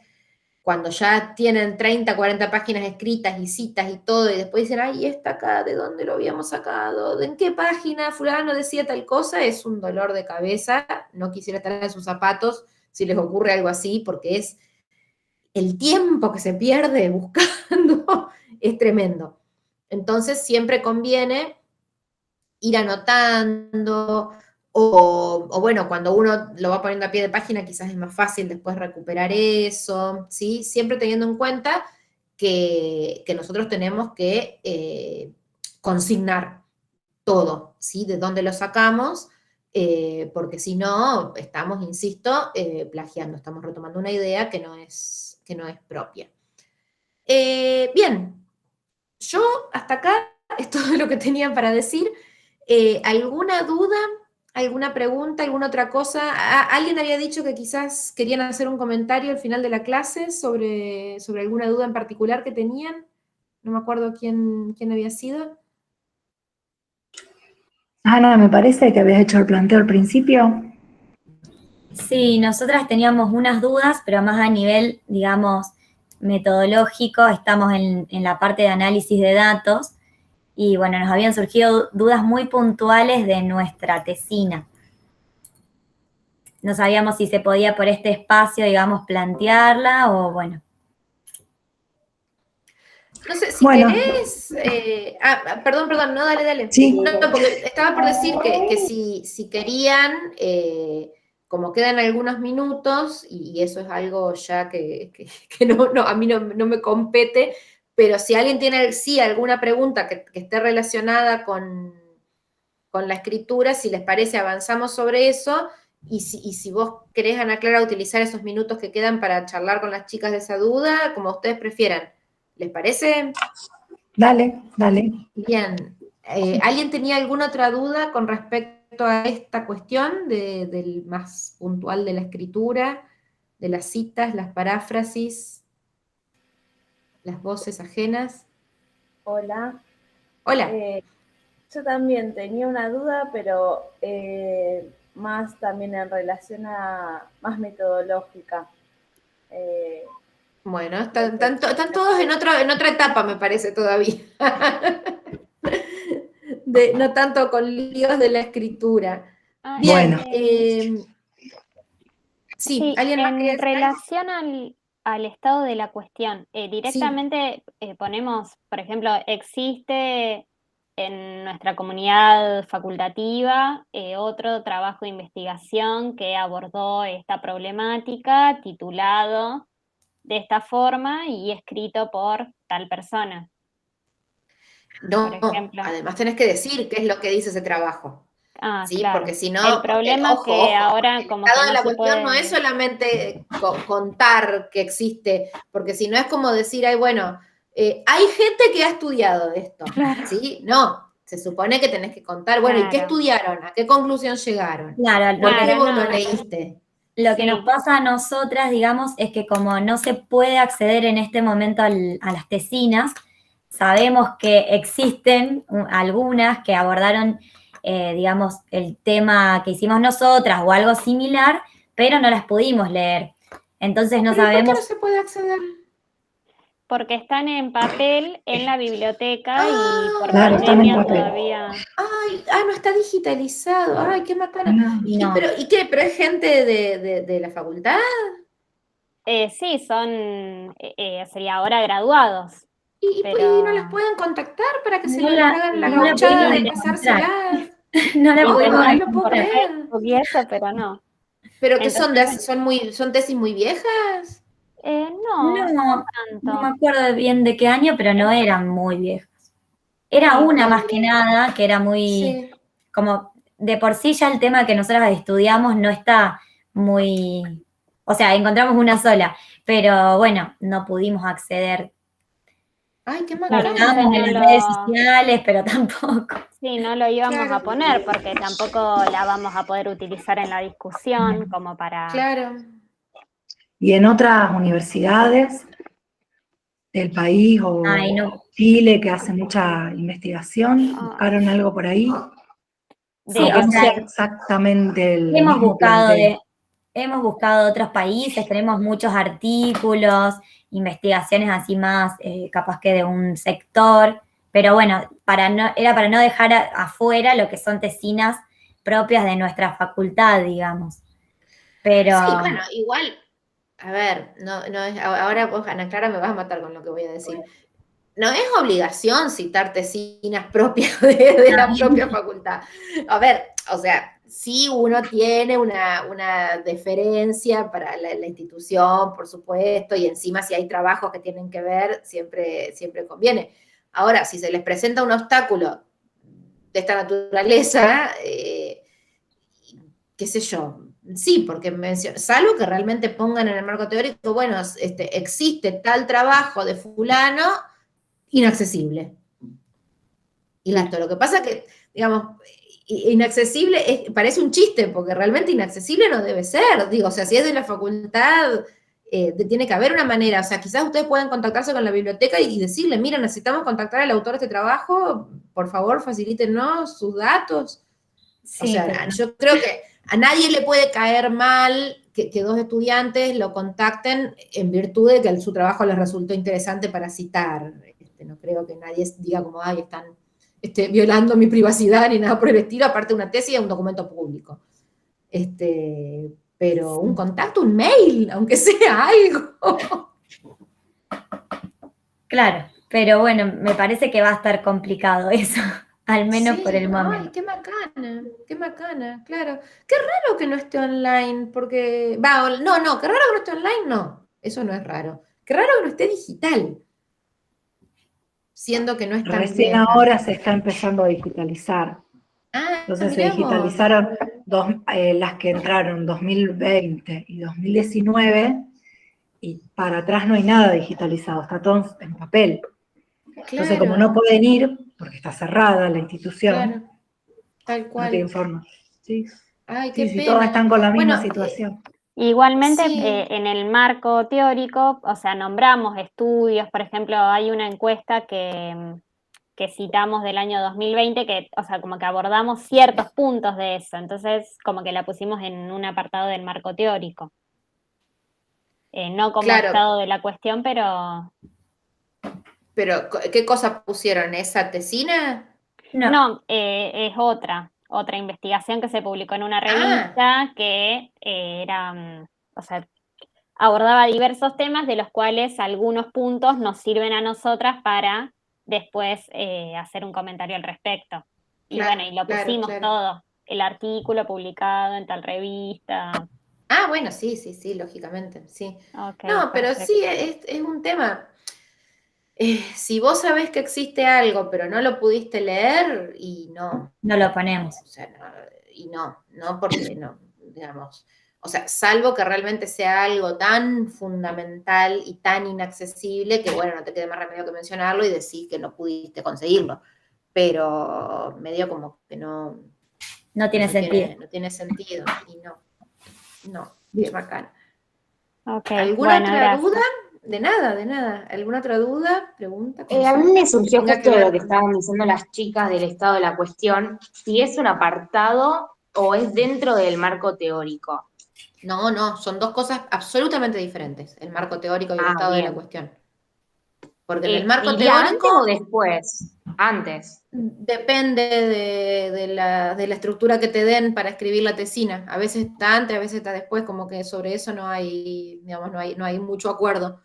cuando ya tienen 30, 40 páginas escritas y citas y todo, y después dicen, ay, esta acá, ¿de dónde lo habíamos sacado? ¿En qué página fulano decía tal cosa? Es un dolor de cabeza, no quisiera estar en sus zapatos si les ocurre algo así, porque es el tiempo que se pierde buscando es tremendo. Entonces siempre conviene ir anotando, o bueno, cuando uno lo va poniendo a pie de página, quizás es más fácil después recuperar eso, ¿sí? Siempre teniendo en cuenta que nosotros tenemos que consignar todo, ¿sí? De dónde lo sacamos, porque si no, estamos, insisto, plagiando, estamos retomando una idea que no es propia. Bien, yo hasta acá es todo lo que tenía para decir. ¿Alguna duda? ¿Alguna pregunta? ¿Alguna otra cosa? ¿Alguien había dicho que quizás querían hacer un comentario al final de la clase sobre alguna duda en particular que tenían? No me acuerdo quién había sido. Ana, me parece que habías hecho el planteo al principio. Sí, nosotras teníamos unas dudas, pero más a nivel, digamos, metodológico, estamos en la parte de análisis de datos y bueno, nos habían surgido dudas muy puntuales de nuestra tesina. No sabíamos si se podía por este espacio, digamos, plantearla o bueno. No sé, si Bueno. querés... perdón, no, dale. Sí. No, porque estaba por decir que si querían, como quedan algunos minutos, y eso es algo ya que no, a mí no me compete, pero si alguien tiene sí alguna pregunta que esté relacionada con la escritura, si les parece, avanzamos sobre eso, y si vos querés, Ana Clara, utilizar esos minutos que quedan para charlar con las chicas de esa duda, como ustedes prefieran. ¿Les parece? Dale. Bien. ¿Alguien tenía alguna otra duda con respecto a esta cuestión del más puntual de la escritura, de las citas, las paráfrasis, las voces ajenas? Hola. Hola. Yo también tenía una duda, pero más también en relación a más metodológica. Bueno, están todos en otra etapa, me parece, todavía. No tanto con líos de la escritura. Bien. Bueno. Sí, ¿alguien más quería en decir algo? relación al estado de la cuestión, directamente ponemos, por ejemplo, existe en nuestra comunidad facultativa otro trabajo de investigación que abordó esta problemática titulado de esta forma y escrito por tal persona. No, Por ejemplo. además tenés que decir qué es lo que dice ese trabajo. Ah, ¿Sí? claro. Porque si no, El problema es ojo, que ahora porque el como estado que de no la se cuestión no puede... es solamente contar que existe, porque si no es como decir, ay, bueno, hay gente que ha estudiado esto, Claro. ¿sí? No, se supone que tenés que contar, bueno, ¿y qué Claro. estudiaron? ¿A qué conclusión llegaron? Claro, ¿Por qué Claro, vos lo no. leíste? lo que Sí. nos pasa a nosotras, digamos, es que como no se puede acceder en este momento a las tesinas, sabemos que existen algunas que abordaron, digamos, el tema que hicimos nosotras o algo similar, pero no las pudimos leer. Entonces no ¿Pero por qué sabemos. no se puede acceder? Porque están en papel en la biblioteca y por Claro, están en pandemia papel. todavía... Ay, no está digitalizado. Ay, qué macana. No. No. ¿Y qué? ¿Pero es gente de la facultad? sí, son, sería ahora graduados, ¿Y no las pero pueden contactar para que se No les la, hagan la no la gauchada pudimos de encontrar. pasárselas? No la pudimos No, intentamos no lo puedo por encontrar. creer. Facebook y eso, pero no. ¿Pero qué Entonces, son? ¿Son tesis muy viejas? no No tanto. me acuerdo bien de qué año, pero no eran muy viejas. Era Sí, una más Porque, que nada, que era muy, sí. como, de por sí ya el tema que nosotros estudiamos no está muy, o sea, encontramos una sola, pero bueno, no pudimos acceder. Ay, qué claro, macana. entonces Buscamos en las redes sociales, pero tampoco. sí, no lo íbamos Claro, a poner porque tampoco la vamos a poder utilizar en la discusión como para... claro. Y en otras universidades del país Ay, o no. Chile, que hace mucha investigación, ¿buscaron algo por ahí? Sí, De, Aunque o no sea, sea exactamente el hemos mismo buscado planteo. de otros países, tenemos muchos artículos, investigaciones así más, capaz que de un sector, pero bueno, era para no dejar afuera lo que son tesinas propias de nuestra facultad, digamos. Pero Sí, bueno, igual, a ver, no es, ahora vos, Ana Clara, me vas a matar con lo que voy a decir. No es obligación citar tesinas propias de la propia facultad. A ver, o sea, sí uno tiene una deferencia para la institución, por supuesto, y encima si hay trabajos que tienen que ver, siempre conviene. Ahora, si se les presenta un obstáculo de esta naturaleza, qué sé yo, sí, porque salvo que realmente pongan en el marco teórico, bueno, existe tal trabajo de fulano inaccesible. Y listo. Lo que pasa es que, digamos, inaccesible parece un chiste, porque realmente inaccesible no debe ser. Digo, o sea, si es de la facultad, tiene que haber una manera. O sea, quizás ustedes puedan contactarse con la biblioteca y decirle, mira, necesitamos contactar al autor de este trabajo, por favor, facilítenos sus datos. O sí, sea, yo creo que a nadie le puede caer mal que dos estudiantes lo contacten en virtud de que su trabajo les resultó interesante para citar. No creo que nadie diga como, ay, están violando mi privacidad ni nada por el estilo, aparte de una tesis es un documento público. Pero un contacto, un mail, aunque sea algo. claro, pero bueno, me parece que va a estar complicado eso, al menos por el momento. Ay, qué macana, claro. Qué raro que no esté online, porque, qué raro que no esté online, no, eso no es raro. Qué raro que no esté digital, siendo que no es tan Recién vieja. ahora se está empezando a digitalizar. Entonces se Mirá vos. digitalizaron las que entraron 2020 y 2019, y para atrás no hay nada digitalizado, está todo en papel. Entonces, como no Claro, pueden ir, porque está cerrada la institución, claro, tal no te cual. informan. Sí, Ay, qué sí, todos pena. están con la misma Bueno, situación. Igualmente, sí, en el marco teórico, o sea, nombramos estudios, por ejemplo, hay una encuesta que citamos del año 2020, que, o sea, como que abordamos ciertos puntos de eso, entonces como que la pusimos en un apartado del marco teórico. No como claro, estado de la cuestión, pero pero ¿qué cosa pusieron? ¿Esa tesina? No, no, es otra investigación que se publicó en una Ah, revista que era, o sea, abordaba diversos temas de los cuales algunos puntos nos sirven a nosotras para después hacer un comentario al respecto. Y bueno, y lo claro, pusimos claro. todo, el artículo publicado en tal revista. Ah, bueno, sí, sí, sí, lógicamente, sí. Ok, No, pero perfecto. sí, es un tema. Si vos sabés que existe algo, pero no lo pudiste leer, y no, No lo ponemos. o sea, no porque no, digamos, o sea, salvo que realmente sea algo tan fundamental y tan inaccesible que, bueno, no te quede más remedio que mencionarlo y decir que no pudiste conseguirlo, pero medio como que No tiene sentido. no tiene sentido, y no, Bien. bacán. Ok, ¿Alguna bueno, otra duda? gracias. De nada, de nada. ¿Alguna otra duda, pregunta, A mí me consulta que surgió tenga que justo de lo ver que con... estaban diciendo las chicas del estado de la cuestión, si es un apartado o es dentro del marco teórico. No, son dos cosas absolutamente diferentes, el marco teórico y el Ah, estado de la bien. cuestión. Porque en el marco ¿Iría teórico antes o después? Antes. depende de la estructura que te den para escribir la tesina. A veces está antes, a veces está después, como que sobre eso no hay, digamos, no hay mucho acuerdo,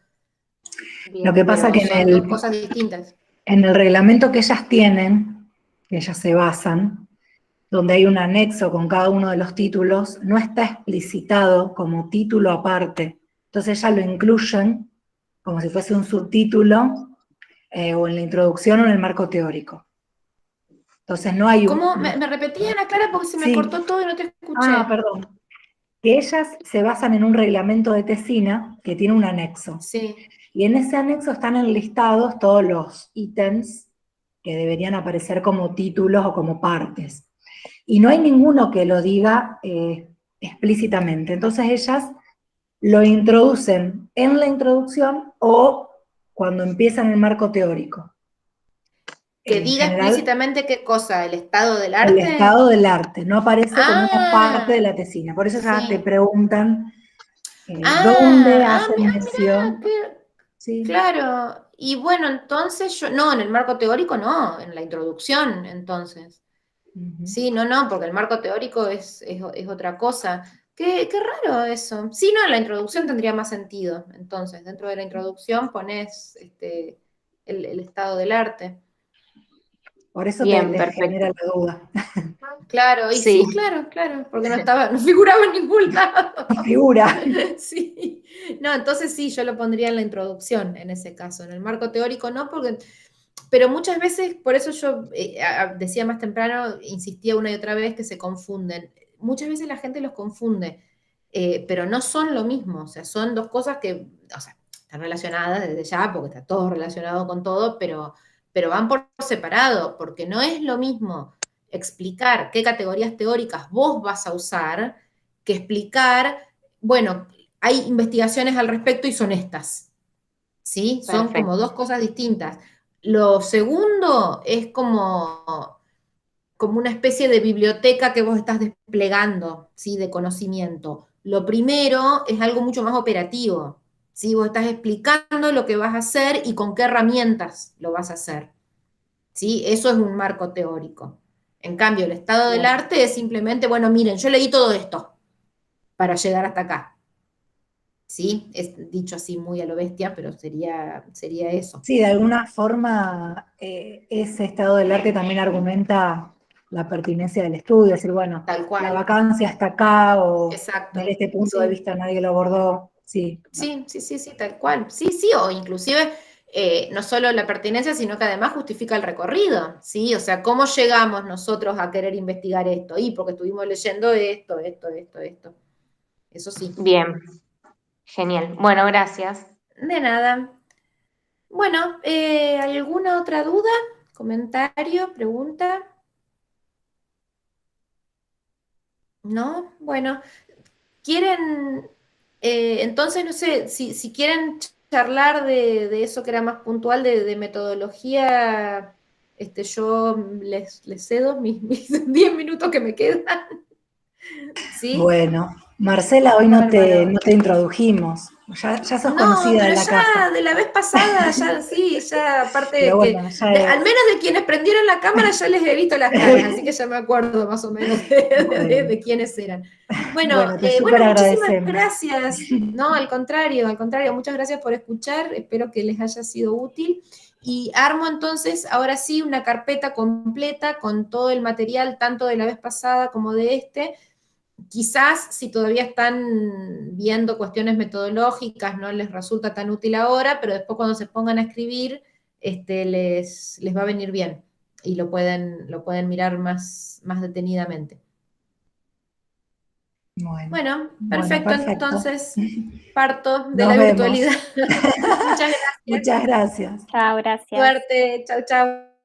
Lo que Bien. pasa pero que son dos cosas distintas. en el reglamento que ellas tienen, que ellas se basan, donde hay un anexo con cada uno de los títulos, no está explicitado como título aparte. Entonces ellas lo incluyen como si fuese un subtítulo o en la introducción o en el marco teórico. Entonces no hay un... ¿Cómo? ¿Me repetían, Clara? Porque se me Sí. cortó todo y no te Ah, escuché. perdón. Que ellas se basan en un reglamento de tesina que tiene un anexo. Sí. Y en ese anexo están enlistados todos los ítems que deberían aparecer como títulos o como partes. Y no hay ninguno que lo diga explícitamente. Entonces ellas lo introducen en la introducción o cuando empiezan el marco teórico. Que En diga general, explícitamente qué cosa, el estado del el arte. estado del arte no aparece como una parte de Ah, la tesina. Por eso ya te sí. preguntan dónde Ah, hacen mirá, mención. Sí. claro. Y bueno, entonces no, en el marco teórico no, en la introducción, entonces. Ujú. Sí, no, porque el marco teórico es otra cosa. Qué raro eso. Sí, no, en la introducción tendría más sentido. Entonces, dentro de la introducción pones el estado del arte. Por eso Bien, les genera perfecto. la duda. Claro, y Sí. sí, claro, porque no figuraba en ningún lado. Figura. Sí, no, entonces sí, yo lo pondría en la introducción en ese caso, en el marco teórico no, pero muchas veces, por eso yo decía más temprano, insistía una y otra vez que se confunden. Muchas veces la gente los confunde, pero no son lo mismo, o sea, son dos cosas que, o sea, están relacionadas desde ya, porque está todo relacionado con todo, pero van por separado, porque no es lo mismo explicar qué categorías teóricas vos vas a usar que explicar, bueno, hay investigaciones al respecto y son estas, ¿sí? Son como Perfecto. dos cosas distintas. Lo segundo es como una especie de biblioteca que vos estás desplegando, ¿sí? De conocimiento. Lo primero es algo mucho más operativo, ¿sí? Vos estás explicando lo que vas a hacer y con qué herramientas lo vas a hacer, ¿sí? Eso es un marco teórico. En cambio, el estado del Bien. arte es simplemente, bueno, miren, yo leí todo esto para llegar hasta acá, ¿sí? Es dicho así muy a lo bestia, pero sería eso. Sí, de alguna forma ese estado del arte también argumenta la pertinencia del estudio, es decir, bueno, Tal la cual, vacancia está acá o desde exacto. este punto de Sí, vista nadie lo abordó. Sí, sí, tal cual. Sí, o inclusive no solo la pertinencia, sino que además justifica el recorrido, ¿sí? O sea, ¿cómo llegamos nosotros a querer investigar esto? Y porque estuvimos leyendo esto. Eso sí. Bien. Genial. Bueno, gracias. De nada. Bueno, ¿alguna otra duda? ¿Comentario? ¿Pregunta? ¿No? Bueno, ¿quieren, entonces, no sé, si quieren charlar de eso que era más puntual, de metodología, yo les cedo mis 10 minutos que me quedan, ¿sí? bueno, Marcela, hoy Bárbaro. no te introdujimos, ya sos No, conocida pero de la casa, ya de la vez pasada, ya sí, ya aparte pero de que, bueno, ya al es, menos de quienes prendieron la cámara ya les he visto las caras, así que ya me acuerdo más o menos bueno, de quiénes eran. Bueno, bueno, te súper muchísimas agradecemos. gracias. No, al contrario, muchas gracias por escuchar, espero que les haya sido útil. Y armo entonces, ahora sí, una carpeta completa con todo el material, tanto de la vez pasada como de quizás si todavía están viendo cuestiones metodológicas no les resulta tan útil ahora, pero después cuando se pongan a escribir les va a venir bien y lo pueden mirar más detenidamente. Bueno, perfecto. Entonces parto de Nos la vemos. virtualidad. Muchas gracias. Muchas gracias. Chao, gracias. Suerte, chau, chau.